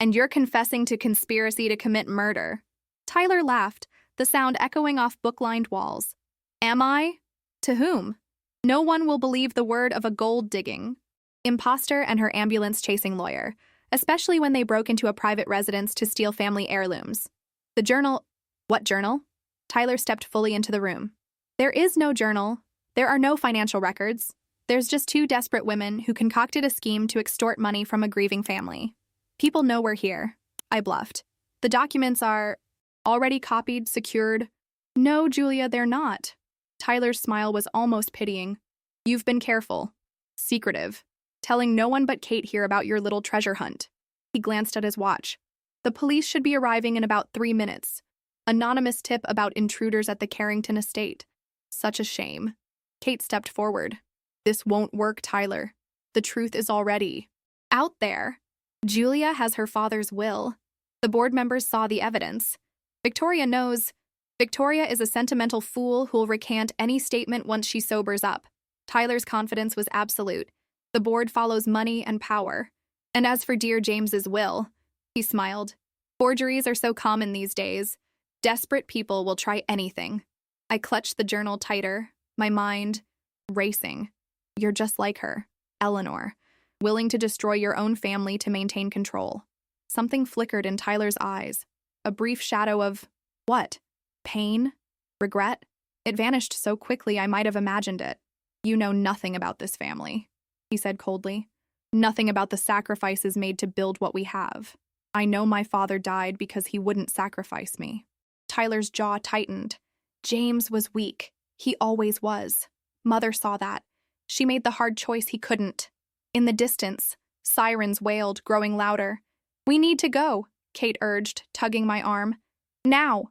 And you're confessing to conspiracy to commit murder. Tyler laughed, the sound echoing off book-lined walls. Am I? To whom? No one will believe the word of a gold-digging imposter and her ambulance-chasing lawyer, especially when they broke into a private residence to steal family heirlooms. The journal— What journal? Tyler stepped fully into the room. There is no journal. There are no financial records. There's just two desperate women who concocted a scheme to extort money from a grieving family. People know we're here. I bluffed. The documents are already copied, secured. No, Julia, they're not. Tyler's smile was almost pitying. You've been careful. Secretive. Telling no one but Kate here about your little treasure hunt. He glanced at his watch. The police should be arriving in about 3 minutes. Anonymous tip about intruders at the Carrington estate. Such a shame. Kate stepped forward. This won't work, Tyler. The truth is already out there. Julia has her father's will. The board members saw the evidence. Victoria knows. Victoria is a sentimental fool who'll recant any statement once she sobers up. Tyler's confidence was absolute. The board follows money and power. And as for dear James's will, he smiled. Forgeries are so common these days. Desperate people will try anything. I clutched the journal tighter, my mind racing. You're just like her, Eleanor, willing to destroy your own family to maintain control. Something flickered in Tyler's eyes. A brief shadow of, what? Pain? Regret? It vanished so quickly I might have imagined it. You know nothing about this family, he said coldly. Nothing about the sacrifices made to build what we have. I know my father died because he wouldn't sacrifice me. Tyler's jaw tightened. James was weak. He always was. Mother saw that. She made the hard choice he couldn't. In the distance, sirens wailed, growing louder. We need to go, Kate urged, tugging my arm. Now.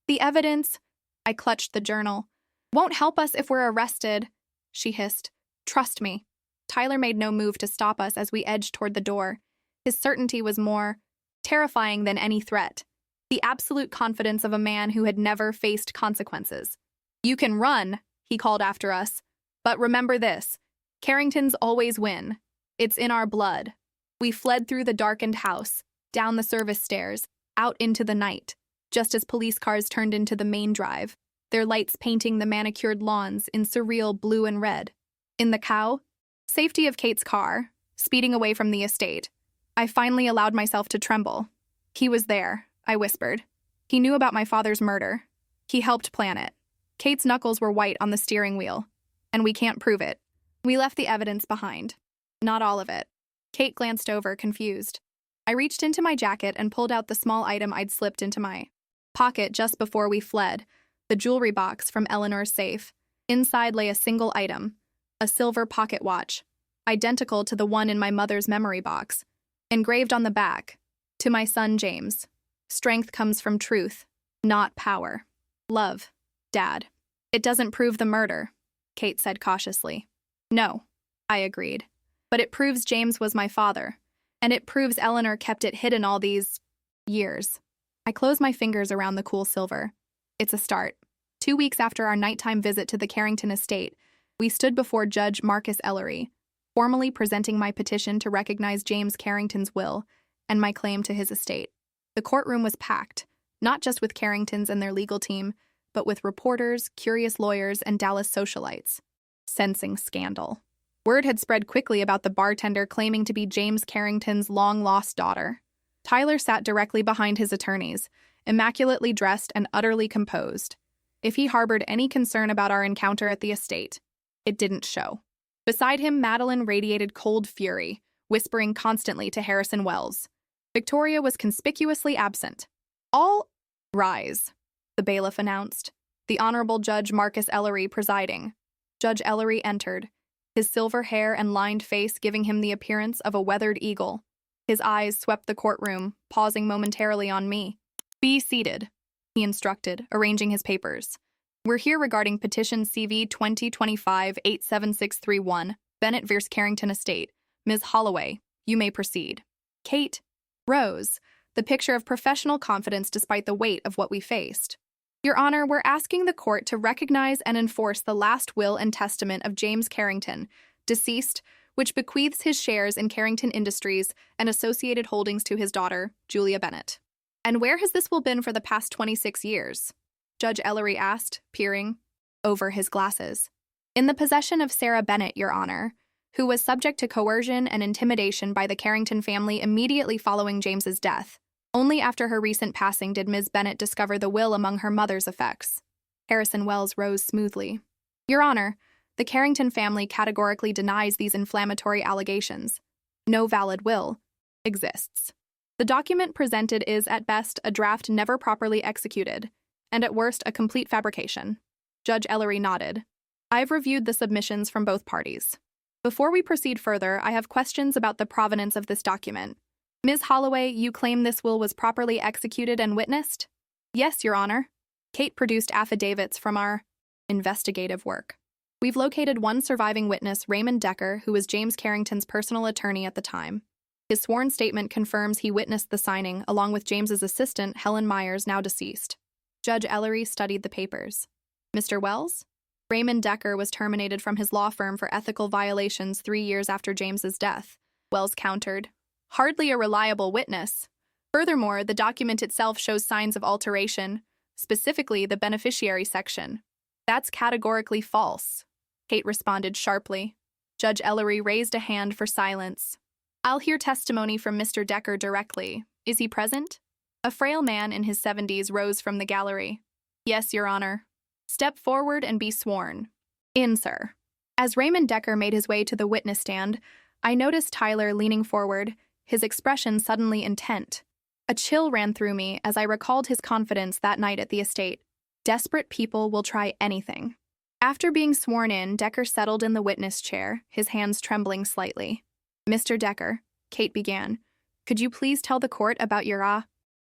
The evidence— I clutched the journal. Won't help us if we're arrested, she hissed. Trust me. Tyler made no move to stop us as we edged toward the door. His certainty was more terrifying than any threat. The absolute confidence of a man who had never faced consequences. You can run, he called after us. But remember this, Carringtons always win. It's in our blood. We fled through the darkened house, down the service stairs, out into the night, just as police cars turned into the main drive, their lights painting the manicured lawns in surreal blue and red. In the cow, safety of Kate's car, speeding away from the estate, I finally allowed myself to tremble. He was there, I whispered. He knew about my father's murder. He helped plan it. Kate's knuckles were white on the steering wheel, and we can't prove it. We left the evidence behind. Not all of it. Kate glanced over, confused. I reached into my jacket and pulled out the small item I'd slipped into my pocket just before we fled, the jewelry box from Eleanor's safe. Inside lay a single item, a silver pocket watch, identical to the one in my mother's memory box, engraved on the back, to my son James. Strength comes from truth, not power. Love, Dad. It doesn't prove the murder, Kate said cautiously. No, I agreed. But it proves James was my father, and it proves Eleanor kept it hidden all these years. I closed my fingers around the cool silver. It's a start. 2 weeks after our nighttime visit to the Carrington estate, we stood before Judge Marcus Ellery, formally presenting my petition to recognize James Carrington's will and my claim to his estate. The courtroom was packed, not just with Carringtons and their legal team, but with reporters, curious lawyers, and Dallas socialites. Sensing scandal. Word had spread quickly about the bartender claiming to be James Carrington's long-lost daughter. Tyler sat directly behind his attorneys, immaculately dressed and utterly composed. If he harbored any concern about our encounter at the estate, it didn't show. Beside him, Madeline radiated cold fury, whispering constantly to Harrison Wells. Victoria was conspicuously absent. All rise, the bailiff announced, the Honorable Judge Marcus Ellery presiding. Judge Ellery entered, his silver hair and lined face giving him the appearance of a weathered eagle. His eyes swept the courtroom, pausing momentarily on me. Be seated, he instructed, arranging his papers. We're here regarding petition CV 2025-87631, Bennett vs. Carrington Estate. Ms. Holloway, you may proceed. Kate rose, the picture of professional confidence despite the weight of what we faced. Your Honor, we're asking the court to recognize and enforce the last will and testament of James Carrington, deceased, which bequeaths his shares in Carrington Industries and associated holdings to his daughter, Julia Bennett. And where has this will been for the past 26 years? Judge Ellery asked, peering over his glasses. In the possession of Sarah Bennett, Your Honor, who was subject to coercion and intimidation by the Carrington family immediately following James's death. Only after her recent passing did Ms. Bennett discover the will among her mother's effects. Harrison Wells rose smoothly. Your Honor, the Carrington family categorically denies these inflammatory allegations. No valid will exists. The document presented is, at best, a draft never properly executed, and at worst, a complete fabrication. Judge Ellery nodded. I've reviewed the submissions from both parties. Before we proceed further, I have questions about the provenance of this document. Ms. Holloway, you claim this will was properly executed and witnessed? Yes, Your Honor. Kate produced affidavits from our investigative work. We've located one surviving witness, Raymond Decker, who was James Carrington's personal attorney at the time. His sworn statement confirms he witnessed the signing, along with James's assistant, Helen Myers, now deceased. Judge Ellery studied the papers. Mr. Wells? Raymond Decker was terminated from his law firm for ethical violations 3 years after James's death. Wells countered. Hardly a reliable witness. Furthermore, the document itself shows signs of alteration, specifically the beneficiary section. That's categorically false, Kate responded sharply. Judge Ellery raised a hand for silence. I'll hear testimony from Mr. Decker directly. Is he present? A frail man in his 70s rose from the gallery. Yes, Your Honor. Step forward and be sworn. In, sir. As Raymond Decker made his way to the witness stand, I noticed Tyler leaning forward, his expression suddenly intent. A chill ran through me as I recalled his confidence that night at the estate. Desperate people will try anything. After being sworn in, Decker settled in the witness chair, his hands trembling slightly. Mr. Decker, Kate began, could you please tell the court about your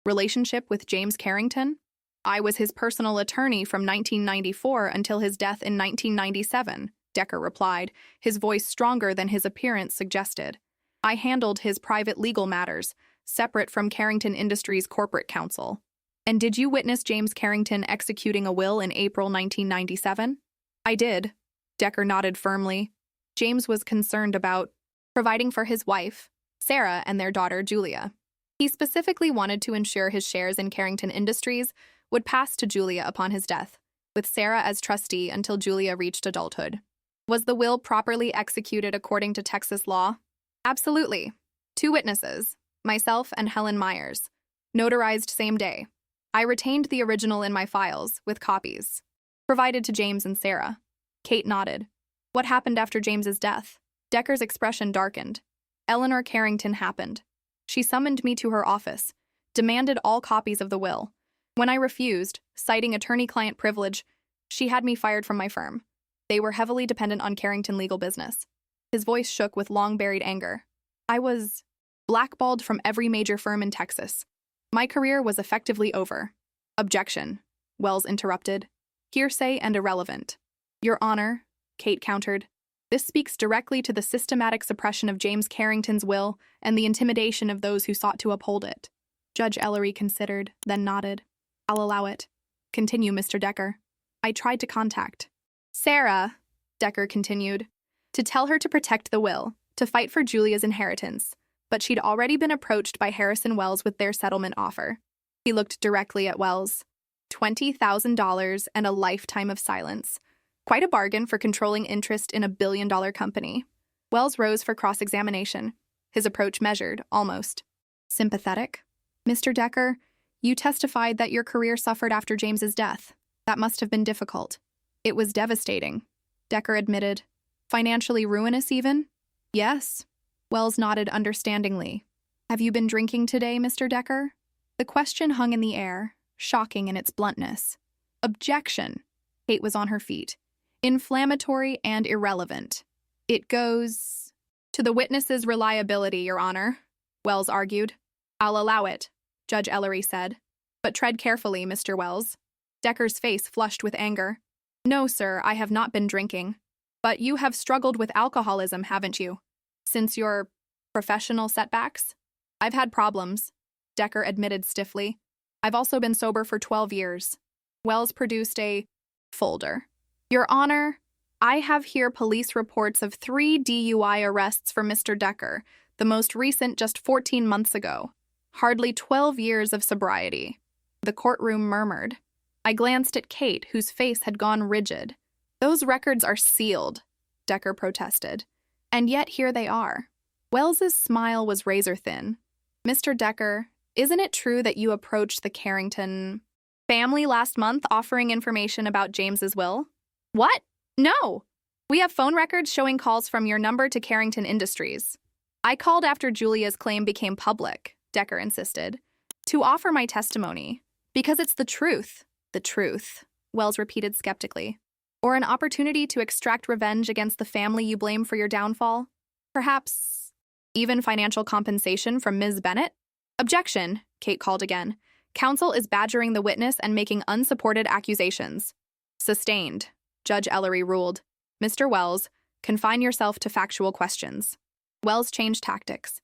relationship with James Carrington? I was his personal attorney from 1994 until his death in 1997, Decker replied, his voice stronger than his appearance suggested. I handled his private legal matters, separate from Carrington Industries' corporate counsel. And did you witness James Carrington executing a will in April 1997? I did. Decker nodded firmly. James was concerned about providing for his wife, Sarah, and their daughter, Julia. He specifically wanted to ensure his shares in Carrington Industries would pass to Julia upon his death, with Sarah as trustee until Julia reached adulthood. Was the will properly executed according to Texas law? Absolutely. 2 witnesses, myself and Helen Myers, notarized same day. I retained the original in my files, with copies, provided to James and Sarah. Kate nodded. What happened after James's death? Decker's expression darkened. Eleanor Carrington happened. She summoned me to her office, demanded all copies of the will. When I refused, citing attorney-client privilege, she had me fired from my firm. They were heavily dependent on Carrington legal business. His voice shook with long-buried anger. I was blackballed from every major firm in Texas. My career was effectively over. Objection, Wells interrupted. Hearsay and irrelevant. Your Honor, Kate countered. This speaks directly to the systematic suppression of James Carrington's will and the intimidation of those who sought to uphold it. Judge Ellery considered, then nodded. I'll allow it. Continue, Mr. Decker. I tried to contact Sarah, Decker continued, to tell her to protect the will, to fight for Julia's inheritance, but she'd already been approached by Harrison Wells with their settlement offer. He looked directly at Wells. $20,000 and a lifetime of silence. Quite a bargain for controlling interest in a billion-dollar company. Wells rose for cross-examination, his approach measured, almost sympathetic. Mr. Decker, you testified that your career suffered after James's death. That must have been difficult. It was devastating, Decker admitted. Financially ruinous, even? Yes. Wells nodded understandingly. Have you been drinking today, Mr. Decker? The question hung in the air, shocking in its bluntness. Objection. Kate was on her feet. Inflammatory and irrelevant. It goes to the witness's reliability, Your Honor, Wells argued. I'll allow it, Judge Ellery said. But tread carefully, Mr. Wells. Decker's face flushed with anger. No, sir, I have not been drinking. But you have struggled with alcoholism, haven't you? Since your professional setbacks? I've had problems, Decker admitted stiffly. I've also been sober for 12 years. Wells produced a folder. Your Honor, I have here police reports of 3 DUI arrests for Mr. Decker, the most recent just 14 months ago. Hardly 12 years of sobriety. The courtroom murmured. I glanced at Kate, whose face had gone rigid. Those records are sealed, Decker protested. And yet here they are. Wells's smile was razor-thin. Mr. Decker, isn't it true that you approached the Carrington family last month offering information about James's will? What? No. We have phone records showing calls from your number to Carrington Industries. I called after Julia's claim became public, Decker insisted, to offer my testimony. Because it's the truth. The truth, Wells repeated skeptically. Or an opportunity to extract revenge against the family you blame for your downfall? Perhaps even financial compensation from Ms. Bennett? Objection, Kate called again. Counsel is badgering the witness and making unsupported accusations. Sustained, Judge Ellery ruled. Mr. Wells, confine yourself to factual questions. Wells changed tactics.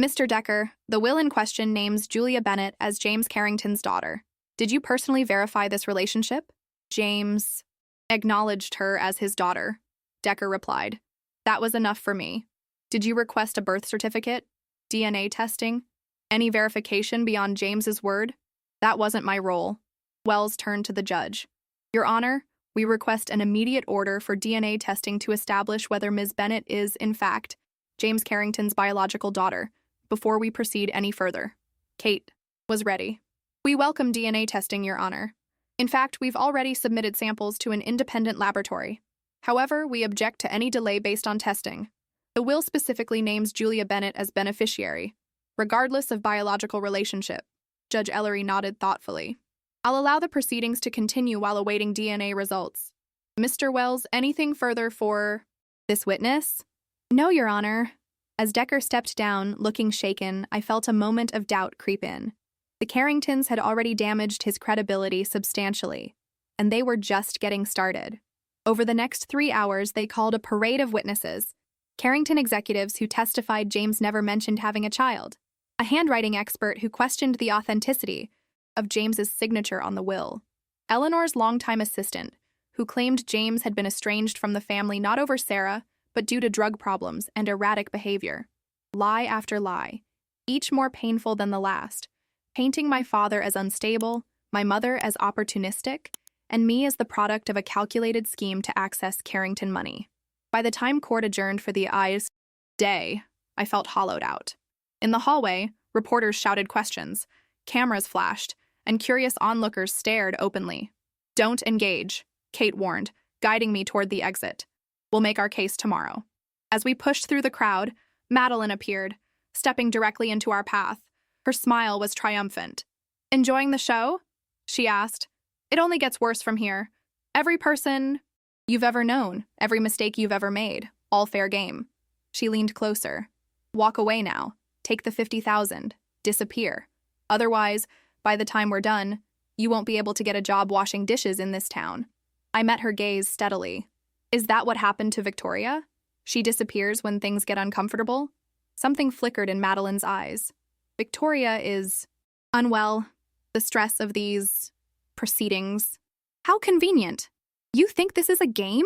Mr. Decker, the will in question names Julia Bennett as James Carrington's daughter. Did you personally verify this relationship? James acknowledged her as his daughter. Decker replied. That was enough for me. Did you request a birth certificate? DNA testing? Any verification beyond James's word? That wasn't my role. Wells turned to the judge. Your Honor, we request an immediate order for DNA testing to establish whether Ms. Bennett is, in fact, James Carrington's biological daughter, before we proceed any further. Kate was ready. We welcome DNA testing, Your Honor. In fact, we've already submitted samples to an independent laboratory. However, we object to any delay based on testing. The will specifically names Julia Bennett as beneficiary, regardless of biological relationship. Judge Ellery nodded thoughtfully. I'll allow the proceedings to continue while awaiting DNA results. Mr. Wells, anything further for this witness? No, Your Honor. As Decker stepped down, looking shaken, I felt a moment of doubt creep in. The Carringtons had already damaged his credibility substantially, and they were just getting started. Over the next 3 hours, they called a parade of witnesses, Carrington executives who testified James never mentioned having a child, a handwriting expert who questioned the authenticity of James's signature on the will, Eleanor's longtime assistant, who claimed James had been estranged from the family not over Sarah, but due to drug problems and erratic behavior. Lie after lie, each more painful than the last, painting my father as unstable, my mother as opportunistic, and me as the product of a calculated scheme to access Carrington money. By the time court adjourned for the I's day, I felt hollowed out. In the hallway, reporters shouted questions, cameras flashed, and curious onlookers stared openly. Don't engage, Kate warned, guiding me toward the exit. We'll make our case tomorrow. As we pushed through the crowd, Madeline appeared, stepping directly into our path. Her smile was triumphant. Enjoying the show? She asked. It only gets worse from here. Every person you've ever known, every mistake you've ever made, all fair game. She leaned closer. Walk away now. Take the 50,000. Disappear. Otherwise, by the time we're done, you won't be able to get a job washing dishes in this town. I met her gaze steadily. Is that what happened to Victoria? She disappears when things get uncomfortable? Something flickered in Madeline's eyes. Victoria is unwell. The stress of these proceedings. How convenient. You think this is a game?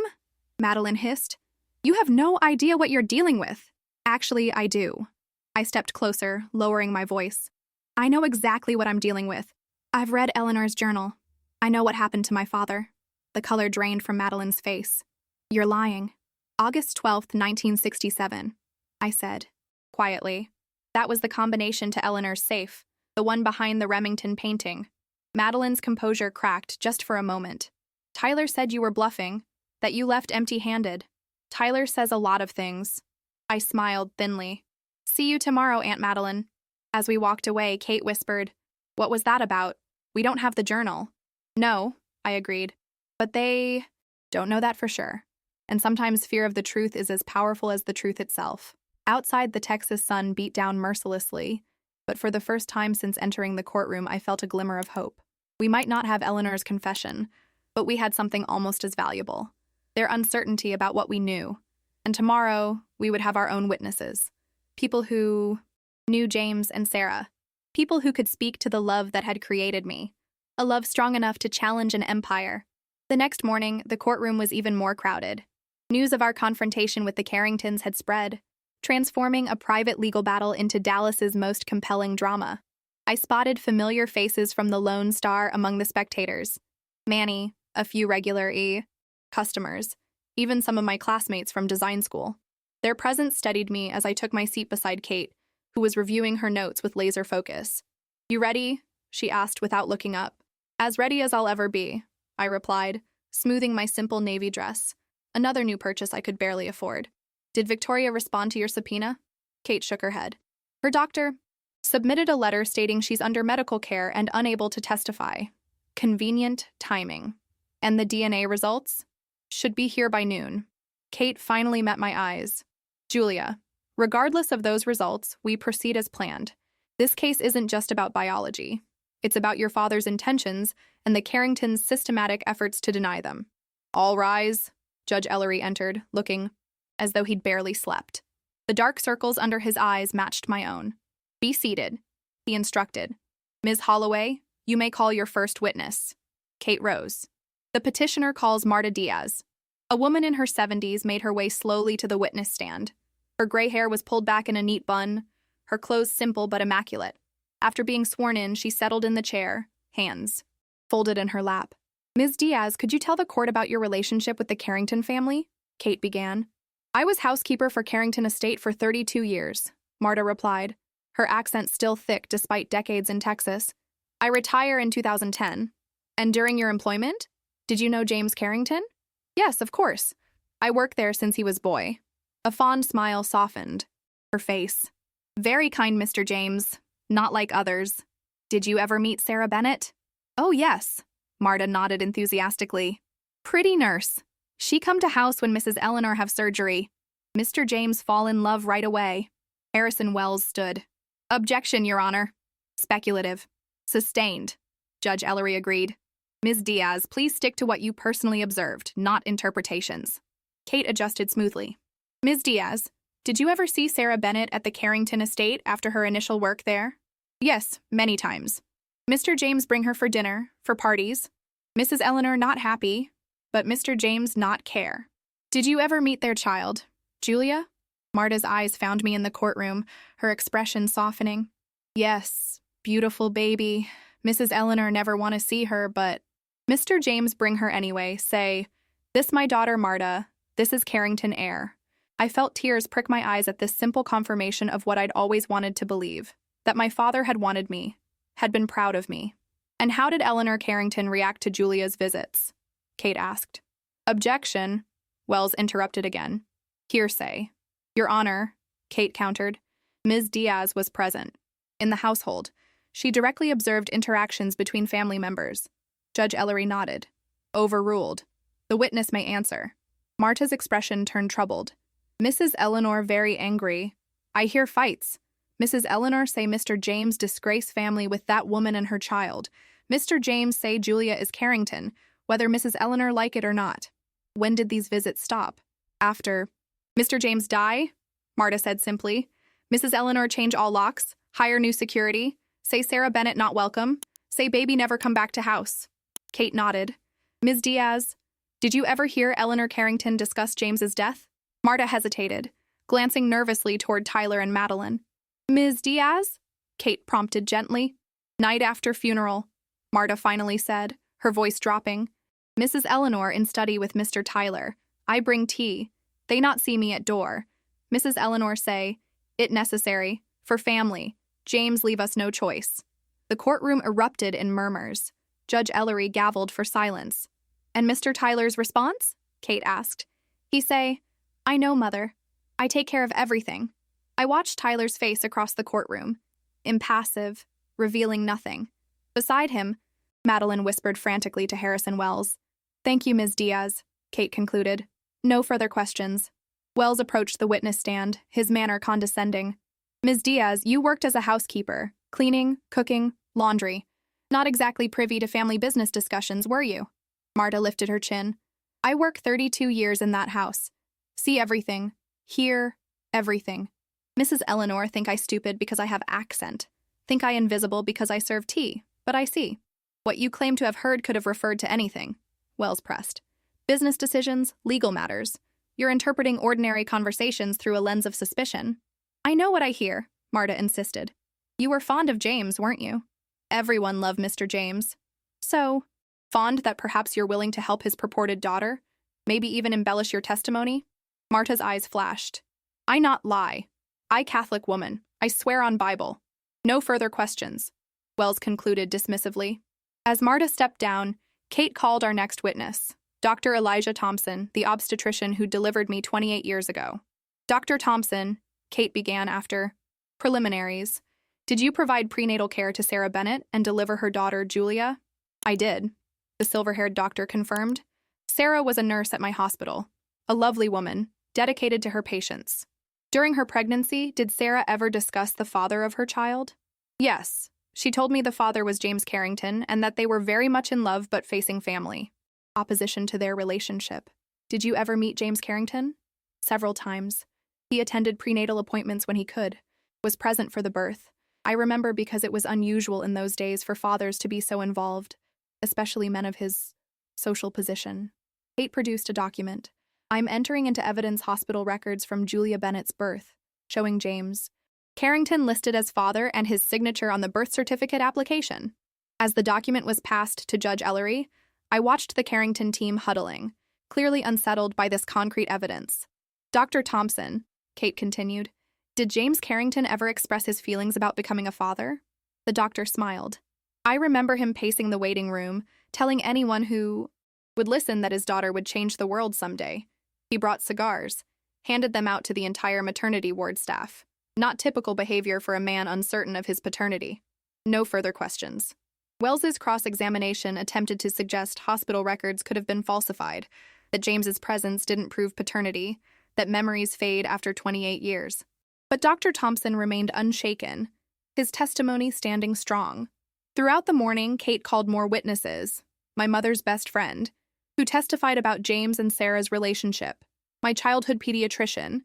Madeline hissed. You have no idea what you're dealing with. Actually, I do. I stepped closer, lowering my voice. I know exactly what I'm dealing with. I've read Eleanor's journal. I know what happened to my father. The color drained from Madeline's face. You're lying. August 12th, 1967, I said, quietly. That was the combination to Eleanor's safe, the one behind the Remington painting. Madeline's composure cracked just for a moment. Tyler said you were bluffing, that you left empty-handed. Tyler says a lot of things. I smiled thinly. See you tomorrow, Aunt Madeline. As we walked away, Kate whispered, What was that about? We don't have the journal. No, I agreed. But they don't know that for sure. And sometimes fear of the truth is as powerful as the truth itself. Outside, the Texas sun beat down mercilessly, but for the first time since entering the courtroom, I felt a glimmer of hope. We might not have Eleanor's confession, but we had something almost as valuable. Their uncertainty about what we knew. And tomorrow, we would have our own witnesses. People who knew James and Sarah. People who could speak to the love that had created me. A love strong enough to challenge an empire. The next morning, the courtroom was even more crowded. News of our confrontation with the Carringtons had spread, transforming a private legal battle into Dallas's most compelling drama. I spotted familiar faces from the Lone Star among the spectators. Manny, a few regular customers, even some of my classmates from design school. Their presence steadied me as I took my seat beside Kate, who was reviewing her notes with laser focus. "You ready?" she asked without looking up. "As ready as I'll ever be," I replied, smoothing my simple navy dress, another new purchase I could barely afford. "Did Victoria respond to your subpoena?" Kate shook her head. "Her doctor submitted a letter stating she's under medical care and unable to testify. Convenient timing. And the DNA results? Should be here by noon." Kate finally met my eyes. "Julia, regardless of those results, we proceed as planned. This case isn't just about biology. It's about your father's intentions and the Carringtons' systematic efforts to deny them." "All rise." Judge Ellery entered, looking as though he'd barely slept. The dark circles under his eyes matched my own. "Be seated," he instructed. "Ms. Holloway, you may call your first witness." Kate rose. "The petitioner calls Marta Diaz." A woman in her 70s made her way slowly to the witness stand. Her gray hair was pulled back in a neat bun, her clothes simple but immaculate. After being sworn in, she settled in the chair, hands folded in her lap. "Ms. Diaz, could you tell the court about your relationship with the Carrington family?" Kate began. "I was housekeeper for Carrington Estate for 32 years, Marta replied, her accent still thick despite decades in Texas. "I retire in 2010. "And during your employment? Did you know James Carrington?" "Yes, of course. I worked there since he was boy." A fond smile softened her face. "Very kind, Mr. James. Not like others." "Did you ever meet Sarah Bennett?" "Oh, yes." Marta nodded enthusiastically. "Pretty nurse. She come to house when Mrs. Eleanor have surgery. Mr. James fall in love right away." Harrison Wells stood. "Objection, Your Honor." "Speculative." "Sustained." Judge Ellery agreed. "Ms. Diaz, please stick to what you personally observed, not interpretations." Kate adjusted smoothly. "Ms. Diaz, did you ever see Sarah Bennett at the Carrington estate after her initial work there?" "Yes, many times." "Mr. James bring her for dinner, for parties?" "Mrs. Eleanor not happy, but Mr. James not care." "Did you ever meet their child, Julia?" Marta's eyes found me in the courtroom, her expression softening. "Yes, beautiful baby. Mrs. Eleanor never want to see her, but Mr. James bring her anyway, say, 'This my daughter Marta, this is Carrington heir.'" I felt tears prick my eyes at this simple confirmation of what I'd always wanted to believe, that my father had wanted me, had been proud of me. "And how did Eleanor Carrington react to Julia's visits?" Kate asked. "Objection," Wells interrupted again. "Hearsay." "Your Honor," Kate countered, "Ms. Diaz was present. In the household, she directly observed interactions between family members." Judge Ellery nodded. "Overruled. The witness may answer." Marta's expression turned troubled. "Mrs. Eleanor very angry. I hear fights. Mrs. Eleanor say Mr. James disgrace family with that woman and her child. Mr. James say Julia is Carrington, whether Mrs. Eleanor like it or not." "When did these visits stop?" "After Mr. James die," Marta said simply. "Mrs. Eleanor change all locks, hire new security, say Sarah Bennett not welcome, say baby never come back to house." Kate nodded. "Ms. Diaz, did you ever hear Eleanor Carrington discuss James's death?" Marta hesitated, glancing nervously toward Tyler and Madeline. "Ms. Diaz?" Kate prompted gently. "Night after funeral," Marta finally said, her voice dropping. "Mrs. Eleanor in study with Mr. Tyler. I bring tea. They not see me at door. Mrs. Eleanor say, 'It necessary, for family. James leave us no choice.'" The courtroom erupted in murmurs. Judge Ellery gavelled for silence. "And Mr. Tyler's response?" Kate asked. "He say, 'I know, Mother. I take care of everything.'" I watched Tyler's face across the courtroom, impassive, revealing nothing. Beside him, Madeline whispered frantically to Harrison Wells. "Thank you, Ms. Diaz," Kate concluded. "No further questions." Wells approached the witness stand, his manner condescending. "Ms. Diaz, you worked as a housekeeper, cleaning, cooking, laundry. Not exactly privy to family business discussions, were you?" Marta lifted her chin. "I work 32 years in that house. See everything. Hear everything. Mrs. Eleanor think I stupid because I have accent. Think I invisible because I serve tea, but I see. What you claim to have heard could have referred to anything," Wells pressed. "Business decisions, legal matters. You're interpreting ordinary conversations through a lens of suspicion. I know what I hear, Marta insisted. You were fond of James, weren't you? Everyone loved Mr. James. So, fond that perhaps you're willing to help his purported daughter? Maybe even embellish your testimony? Marta's eyes flashed. I not lie. I Catholic woman. I swear on Bible. No further questions, Wells concluded dismissively. As Marta stepped down, Kate called our next witness, Dr. Elijah Thompson, the obstetrician who delivered me 28 years ago. Dr. Thompson, Kate began after preliminaries. Did you provide prenatal care to Sarah Bennett and deliver her daughter, Julia? I did, the silver-haired doctor confirmed. Sarah was a nurse at my hospital, a lovely woman, dedicated to her patients. During her pregnancy, did Sarah ever discuss the father of her child? Yes. She told me the father was James Carrington and that they were very much in love but facing family opposition to their relationship. Did you ever meet James Carrington? Several times. He attended prenatal appointments when he could, was present for the birth. I remember because it was unusual in those days for fathers to be so involved, especially men of his social position. Kate produced a document. I'm entering into evidence hospital records from Julia Bennett's birth, showing James Carrington listed as father and his signature on the birth certificate application. As the document was passed to Judge Ellery, I watched the Carrington team huddling, clearly unsettled by this concrete evidence. Dr. Thompson, Kate continued, did James Carrington ever express his feelings about becoming a father? The doctor smiled. I remember him pacing the waiting room, telling anyone who would listen that his daughter would change the world someday. He brought cigars, handed them out to the entire maternity ward staff. Not typical behavior for a man uncertain of his paternity. No further questions. Wells's cross-examination attempted to suggest hospital records could have been falsified, that James's presence didn't prove paternity, that memories fade after 28 years. But Dr. Thompson remained unshaken, his testimony standing strong. Throughout the morning, Kate called more witnesses, my mother's best friend, who testified about James and Sarah's relationship, my childhood pediatrician,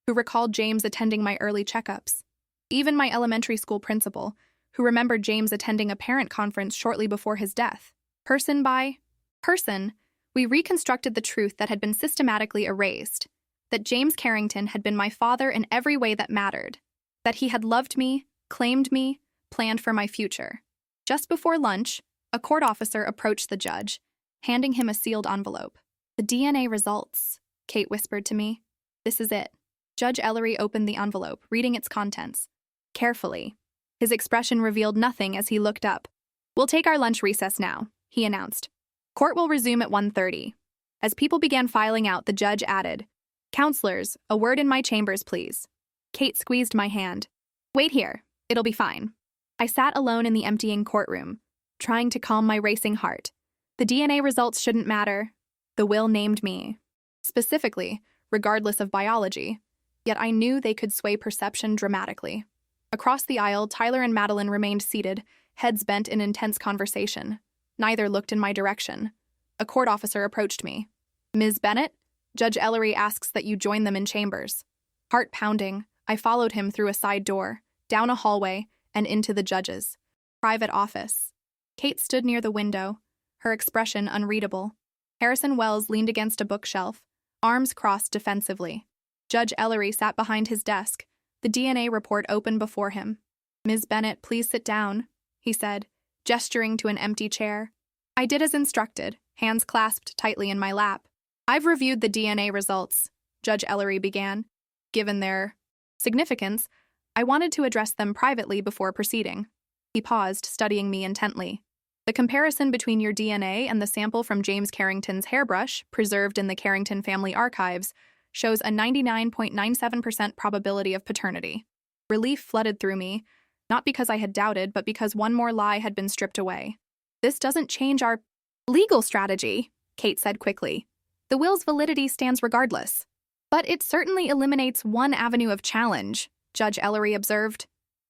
who recalled James attending my early checkups, even my elementary school principal, who remembered James attending a parent conference shortly before his death. Person by person, we reconstructed the truth that had been systematically erased, that James Carrington had been my father in every way that mattered, that he had loved me, claimed me, planned for my future. Just before lunch, a court officer approached the judge, handing him a sealed envelope. The DNA results, Kate whispered to me. This is it. Judge Ellery opened the envelope, reading its contents carefully. His expression revealed nothing as he looked up. We'll take our lunch recess now, he announced. Court will resume at 1:30. As people began filing out, the judge added, Counselors, a word in my chambers, please. Kate squeezed my hand. Wait here. It'll be fine. I sat alone in the emptying courtroom, trying to calm my racing heart. The DNA results shouldn't matter. The will named me. Specifically, regardless of biology. Yet I knew they could sway perception dramatically. Across the aisle, Tyler and Madeline remained seated, heads bent in intense conversation. Neither looked in my direction. A court officer approached me. Ms. Bennett, Judge Ellery asks that you join them in chambers. Heart pounding, I followed him through a side door, down a hallway, and into the judge's private office. Kate stood near the window, her expression unreadable. Harrison Wells leaned against a bookshelf, arms crossed defensively. Judge Ellery sat behind his desk, the DNA report open before him. Ms. Bennett, please sit down, he said, gesturing to an empty chair. I did as instructed, hands clasped tightly in my lap. I've reviewed the DNA results, Judge Ellery began. Given their significance, I wanted to address them privately before proceeding. He paused, studying me intently. The comparison between your DNA and the sample from James Carrington's hairbrush, preserved in the Carrington family archives, shows a 99.97% probability of paternity. Relief flooded through me, not because I had doubted, but because one more lie had been stripped away. This doesn't change our legal strategy, Kate said quickly. The will's validity stands regardless. But it certainly eliminates one avenue of challenge, Judge Ellery observed.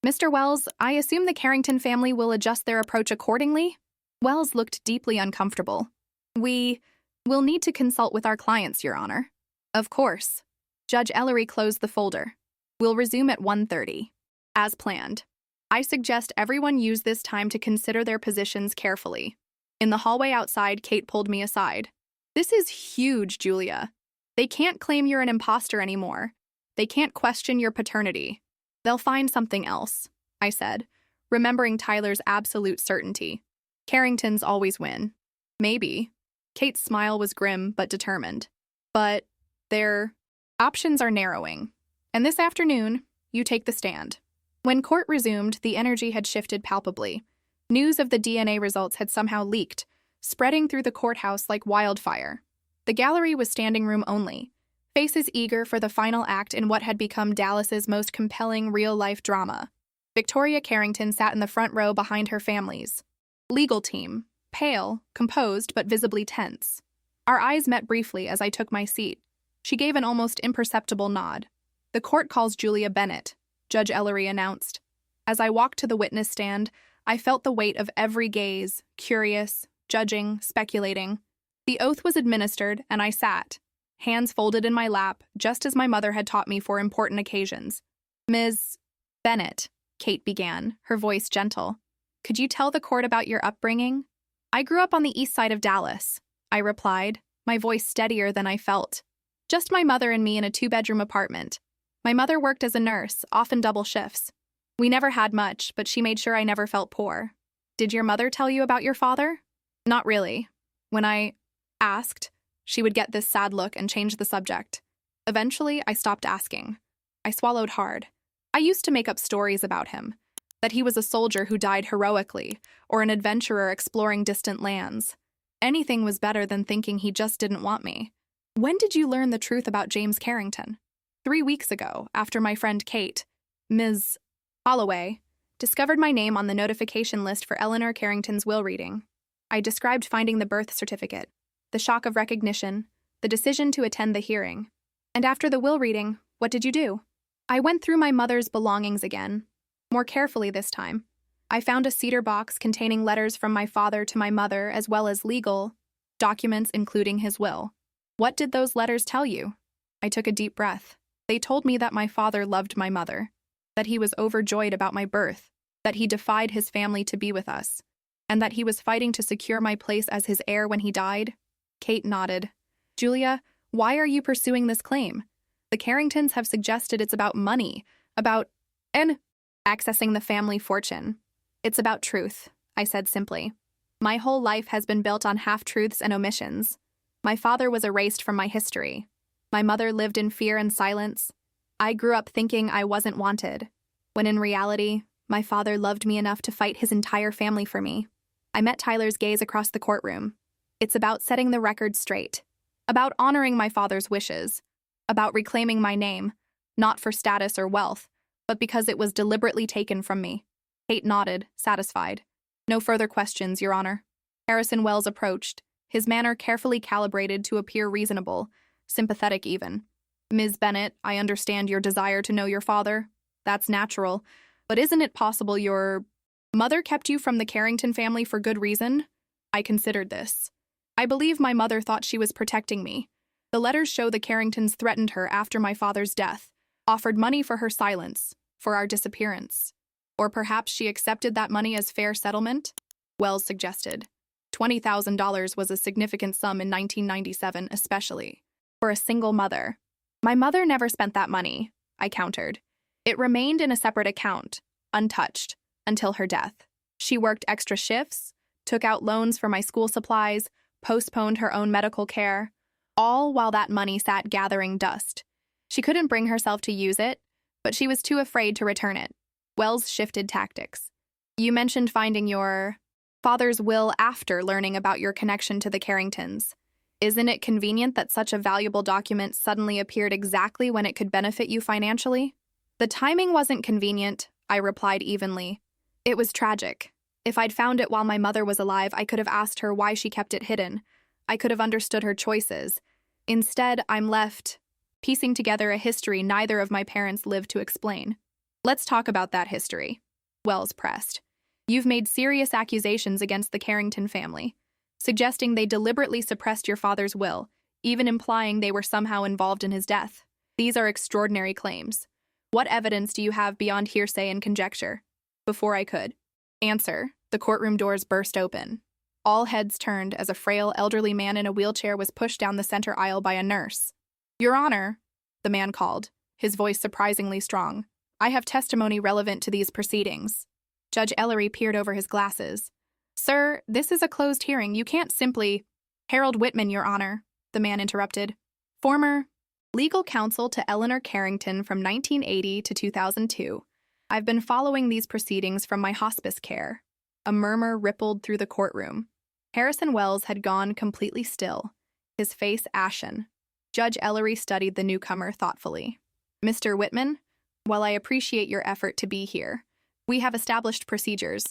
Mr. Wells, I assume the Carrington family will adjust their approach accordingly? Wells looked deeply uncomfortable. We will need to consult with our clients, Your Honor. Of course. Judge Ellery closed the folder. We'll resume at 1:30. As planned. I suggest everyone use this time to consider their positions carefully. In the hallway outside, Kate pulled me aside. This is huge, Julia. They can't claim you're an imposter anymore. They can't question your paternity. They'll find something else, I said, remembering Tyler's absolute certainty. Carringtons always win. Maybe. Kate's smile was grim but determined. But their options are narrowing. And this afternoon, you take the stand. When court resumed, the energy had shifted palpably. News of the DNA results had somehow leaked, spreading through the courthouse like wildfire. The gallery was standing room only, faces eager for the final act in what had become Dallas's most compelling real-life drama. Victoria Carrington sat in the front row behind her family's legal team, pale, composed, but visibly tense. Our eyes met briefly as I took my seat. She gave an almost imperceptible nod. "The court calls Julia Bennett," Judge Ellery announced. As I walked to the witness stand, I felt the weight of every gaze, curious, judging, speculating. The oath was administered, and I sat, hands folded in my lap, just as my mother had taught me for important occasions. "Ms. Bennett," Kate began, her voice gentle, "could you tell the court about your upbringing?" "I grew up on the east side of Dallas," I replied, my voice steadier than I felt. "Just my mother and me in a two-bedroom apartment. My mother worked as a nurse, often double shifts. We never had much, but she made sure I never felt poor." "Did your mother tell you about your father?" "Not really. When I asked, she would get this sad look and change the subject. Eventually, I stopped asking. I swallowed hard. I used to make up stories about him, that he was a soldier who died heroically, or an adventurer exploring distant lands. Anything was better than thinking he just didn't want me. When did you learn the truth about James Carrington?" 3 weeks ago, after my friend Kate, Ms. Holloway, discovered my name on the notification list for Eleanor Carrington's will reading. I described finding the birth certificate, the shock of recognition, the decision to attend the hearing. "And after the will reading, what did you do?" "I went through my mother's belongings again, more carefully this time. I found a cedar box containing letters from my father to my mother, as well as legal documents including his will." "What did those letters tell you?" I took a deep breath. "They told me that my father loved my mother, that he was overjoyed about my birth, that he defied his family to be with us, and that he was fighting to secure my place as his heir when he died." Kate nodded. "Julia, why are you pursuing this claim? The Carringtons have suggested it's about money, and accessing the family fortune." "It's about truth," I said simply. "My whole life has been built on half-truths and omissions. My father was erased from my history. My mother lived in fear and silence. I grew up thinking I wasn't wanted, when in reality, my father loved me enough to fight his entire family for me." I met Tyler's gaze across the courtroom. "It's about setting the record straight, about honoring my father's wishes, about reclaiming my name, not for status or wealth, but because it was deliberately taken from me." Kate nodded, satisfied. "No further questions, Your Honor." Harrison Wells approached, his manner carefully calibrated to appear reasonable, sympathetic even. "Ms. Bennett, I understand your desire to know your father. That's natural. But isn't it possible your mother kept you from the Carrington family for good reason?" I considered this. "I believe my mother thought she was protecting me. The letters show the Carringtons threatened her after my father's death, offered money for her silence, for our disappearance. Or perhaps she accepted that money as fair settlement?" Wells suggested. $20,000 was a significant sum in 1997, especially for a single mother. "My mother never spent that money," I countered. "It remained in a separate account, untouched, until her death. She worked extra shifts, took out loans for my school supplies, postponed her own medical care, all while that money sat gathering dust. She couldn't bring herself to use it, but she was too afraid to return it." Wells shifted tactics. "You mentioned finding your father's will after learning about your connection to the Carringtons. Isn't it convenient that such a valuable document suddenly appeared exactly when it could benefit you financially?" "The timing wasn't convenient," I replied evenly. "It was tragic. If I'd found it while my mother was alive, I could have asked her why she kept it hidden. I could have understood her choices. Instead, I'm left piecing together a history neither of my parents lived to explain." "Let's talk about that history," Wells pressed. "You've made serious accusations against the Carrington family, suggesting they deliberately suppressed your father's will, even implying they were somehow involved in his death. These are extraordinary claims. What evidence do you have beyond hearsay and conjecture?" Before I could answer, the courtroom doors burst open. All heads turned as a frail, elderly man in a wheelchair was pushed down the center aisle by a nurse. Your Honor, the man called, his voice surprisingly strong. I have testimony relevant to these proceedings. Judge Ellery peered over his glasses. Sir, this is a closed hearing. You can't simply— Harold Whitman, Your Honor, the man interrupted. Former legal counsel to Eleanor Carrington from 1980 to 2002. I've been following these proceedings from my hospice care. A murmur rippled through the courtroom. Harrison Wells had gone completely still, his face ashen. Judge Ellery studied the newcomer thoughtfully. Mr. Whitman, while I appreciate your effort to be here, we have established procedures.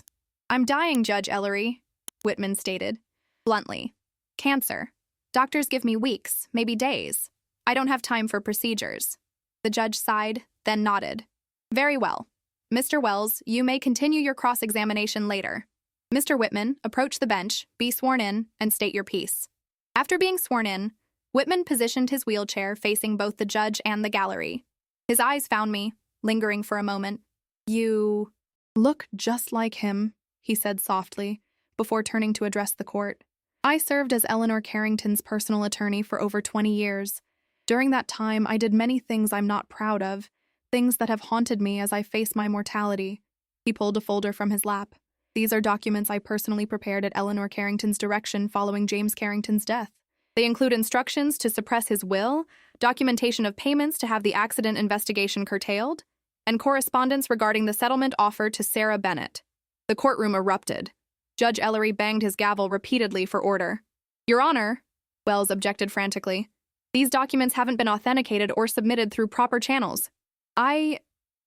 I'm dying, Judge Ellery, Whitman stated, bluntly. Cancer. Doctors give me weeks, maybe days. I don't have time for procedures. The judge sighed, then nodded. Very well. Mr. Wells, you may continue your cross-examination later. Mr. Whitman, approach the bench, be sworn in, and state your piece. After being sworn in, Whitman positioned his wheelchair facing both the judge and the gallery. His eyes found me, lingering for a moment. You look just like him, he said softly, before turning to address the court. I served as Eleanor Carrington's personal attorney for over 20 years. During that time, I did many things I'm not proud of, things that have haunted me as I face my mortality. He pulled a folder from his lap. These are documents I personally prepared at Eleanor Carrington's direction following James Carrington's death. They include instructions to suppress his will, documentation of payments to have the accident investigation curtailed, and correspondence regarding the settlement offer to Sarah Bennett. The courtroom erupted. Judge Ellery banged his gavel repeatedly for order. Your Honor, Wells objected frantically, these documents haven't been authenticated or submitted through proper channels. I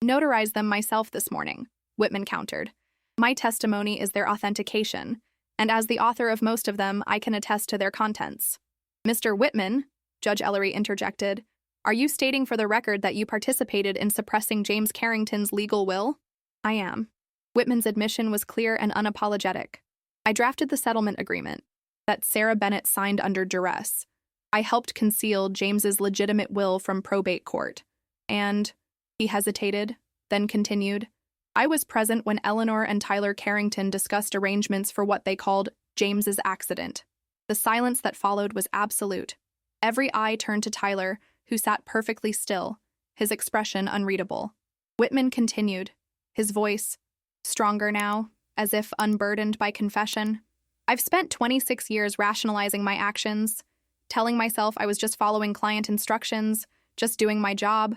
notarized them myself this morning, Whitman countered. My testimony is their authentication, and as the author of most of them, I can attest to their contents. Mr. Whitman, Judge Ellery interjected, are you stating for the record that you participated in suppressing James Carrington's legal will? I am. Whitman's admission was clear and unapologetic. I drafted the settlement agreement that Sarah Bennett signed under duress. I helped conceal James's legitimate will from probate court. And, he hesitated, then continued, I was present when Eleanor and Tyler Carrington discussed arrangements for what they called James's accident. The silence that followed was absolute. Every eye turned to Tyler, who sat perfectly still, his expression unreadable. Whitman continued, his voice stronger now, as if unburdened by confession. I've spent 26 years rationalizing my actions, telling myself I was just following client instructions, just doing my job.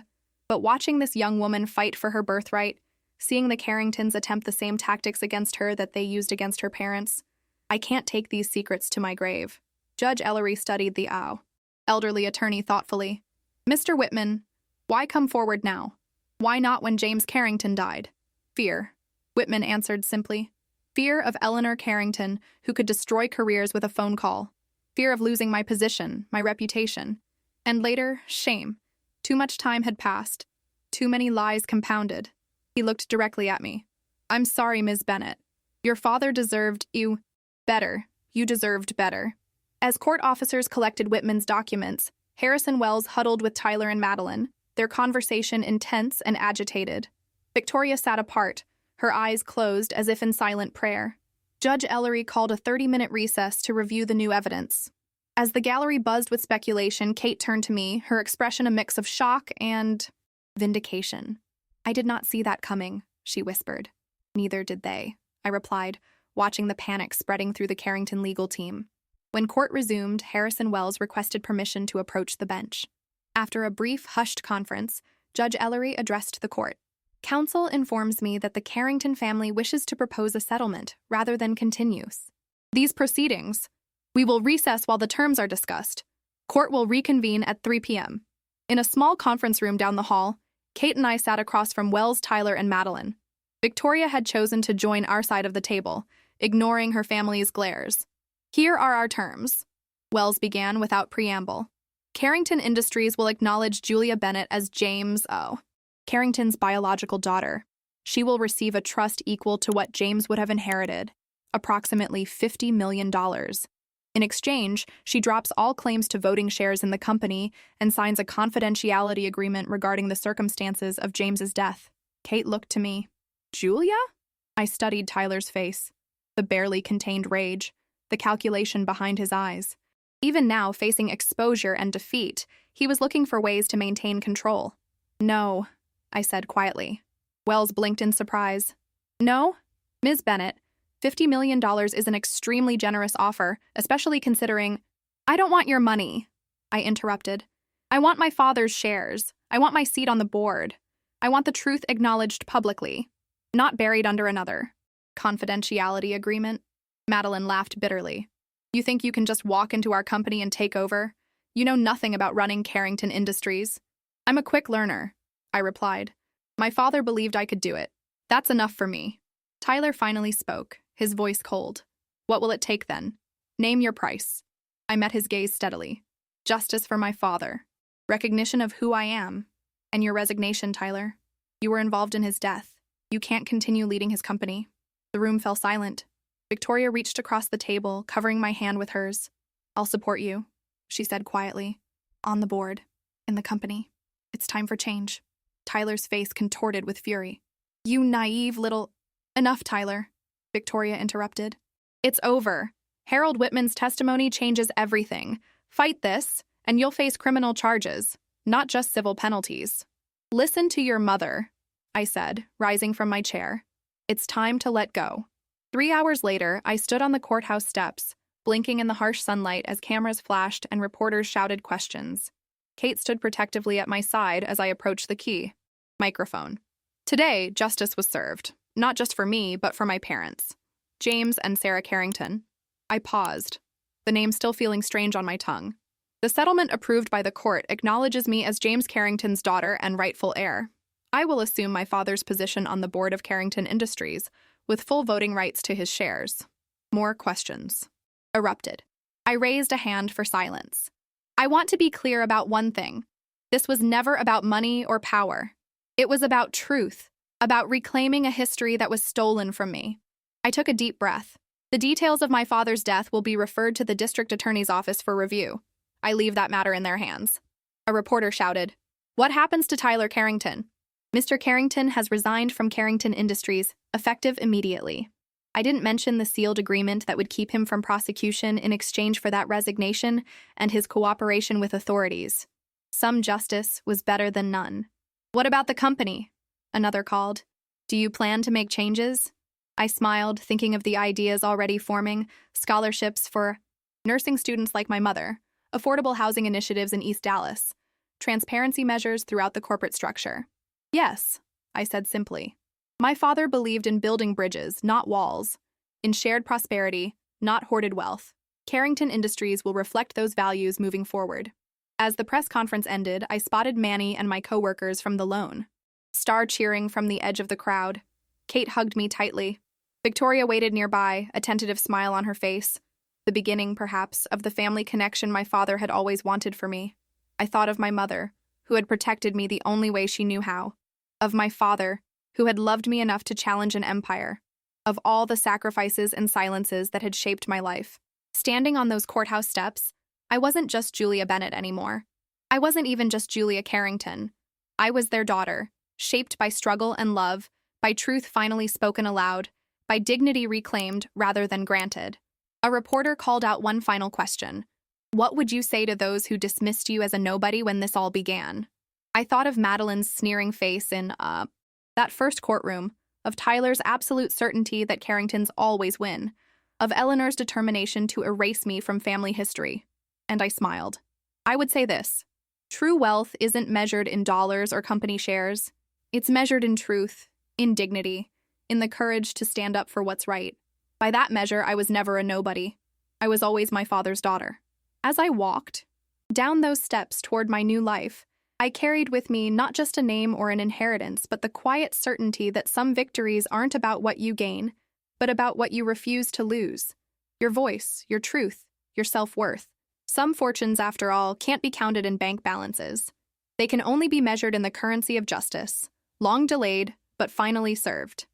But watching this young woman fight for her birthright, seeing the Carringtons attempt the same tactics against her that they used against her parents, I can't take these secrets to my grave. Judge Ellery studied the elderly attorney thoughtfully. Mr. Whitman, why come forward now? Why not when James Carrington died? Fear, Whitman answered simply. Fear of Eleanor Carrington, who could destroy careers with a phone call. Fear of losing my position, my reputation. And later, shame. Too much time had passed. Too many lies compounded. He looked directly at me. I'm sorry, Ms. Bennett. Your father deserved you better. You deserved better. As court officers collected Whitman's documents, Harrison Wells huddled with Tyler and Madeline, their conversation intense and agitated. Victoria sat apart, her eyes closed as if in silent prayer. Judge Ellery called a 30-minute recess to review the new evidence. As the gallery buzzed with speculation, Kate turned to me, her expression a mix of shock and vindication. I did not see that coming, she whispered. Neither did they, I replied, watching the panic spreading through the Carrington legal team. When court resumed, Harrison Wells requested permission to approach the bench. After a brief, hushed conference, Judge Ellery addressed the court. Counsel informs me that the Carrington family wishes to propose a settlement rather than continues. These proceedings, we will recess while the terms are discussed. Court will reconvene at 3 p.m. In a small conference room down the hall, Kate and I sat across from Wells, Tyler, and Madeline. Victoria had chosen to join our side of the table, ignoring her family's glares. Here are our terms, Wells began without preamble. Carrington Industries will acknowledge Julia Bennett as James Carrington's biological daughter. She will receive a trust equal to what James would have inherited, approximately $50 million. In exchange, she drops all claims to voting shares in the company and signs a confidentiality agreement regarding the circumstances of James's death. Kate looked to me. Julia? I studied Tyler's face, the barely contained rage, the calculation behind his eyes. Even now, facing exposure and defeat, he was looking for ways to maintain control. "No," I said quietly. Wells blinked in surprise. "No? Ms. Bennett, $50 million is an extremely generous offer, especially considering—" "I don't want your money," I interrupted. "I want my father's shares. I want my seat on the board. I want the truth acknowledged publicly, not buried under another confidentiality agreement." Madeline laughed bitterly. "You think you can just walk into our company and take over? You know nothing about running Carrington Industries." "I'm a quick learner," I replied. "My father believed I could do it. That's enough for me." Tyler finally spoke, his voice cold. "What will it take then? Name your price." I met his gaze steadily. "Justice for my father. Recognition of who I am. And your resignation, Tyler. You were involved in his death. You can't continue leading his company." The room fell silent. Victoria reached across the table, covering my hand with hers. "I'll support you," she said quietly. "On the board. In the company. It's time for change." Tyler's face contorted with fury. "You naive little—" "Enough, Tyler," Victoria interrupted. "It's over. Harold Whitman's testimony changes everything. Fight this, and you'll face criminal charges, not just civil penalties." "Listen to your mother," I said, rising from my chair. "It's time to let go." 3 hours later, I stood on the courthouse steps, blinking in the harsh sunlight as cameras flashed and reporters shouted questions. Kate stood protectively at my side as I approached the key. Microphone. Today, justice was served, not just for me, but for my parents, James and Sarah Carrington. I paused, the name still feeling strange on my tongue. The settlement approved by the court acknowledges me as James Carrington's daughter and rightful heir. I will assume my father's position on the board of Carrington Industries, with full voting rights to his shares. More questions erupted. I raised a hand for silence. I want to be clear about one thing. This was never about money or power. It was about truth, about reclaiming a history that was stolen from me. I took a deep breath. The details of my father's death will be referred to the district attorney's office for review. I leave that matter in their hands. A reporter shouted, "What happens to Tyler Carrington?" "Mr. Carrington has resigned from Carrington Industries, effective immediately." I didn't mention the sealed agreement that would keep him from prosecution in exchange for that resignation and his cooperation with authorities. Some justice was better than none. "What about the company?" another called. "Do you plan to make changes?" I smiled, thinking of the ideas already forming: scholarships for nursing students like my mother, affordable housing initiatives in East Dallas, transparency measures throughout the corporate structure. "Yes," I said simply. My father believed in building bridges, not walls, in shared prosperity, not hoarded wealth. Carrington Industries will reflect those values moving forward. As the press conference ended, I spotted Manny and my coworkers from the loan. Star cheering from the edge of the crowd. Kate hugged me tightly. Victoria waited nearby, a tentative smile on her face. The beginning, perhaps, of the family connection my father had always wanted for me. I thought of my mother, who had protected me the only way she knew how. Of my father, who had loved me enough to challenge an empire. Of all the sacrifices and silences that had shaped my life. Standing on those courthouse steps, I wasn't just Julia Bennett anymore. I wasn't even just Julia Carrington. I was their daughter, shaped by struggle and love, by truth finally spoken aloud, by dignity reclaimed rather than granted. A reporter called out one final question. "What would you say to those who dismissed you as a nobody when this all began?" I thought of Madeline's sneering face in, that first courtroom, of Tyler's absolute certainty that Carringtons always win, of Eleanor's determination to erase me from family history. And I smiled. I would say this: true wealth isn't measured in dollars or company shares. It's measured in truth, in dignity, in the courage to stand up for what's right. By that measure, I was never a nobody. I was always my father's daughter. As I walked down those steps toward my new life, I carried with me not just a name or an inheritance, but the quiet certainty that some victories aren't about what you gain, but about what you refuse to lose. Your voice, your truth, your self-worth. Some fortunes, after all, can't be counted in bank balances. They can only be measured in the currency of justice, long delayed, but finally served.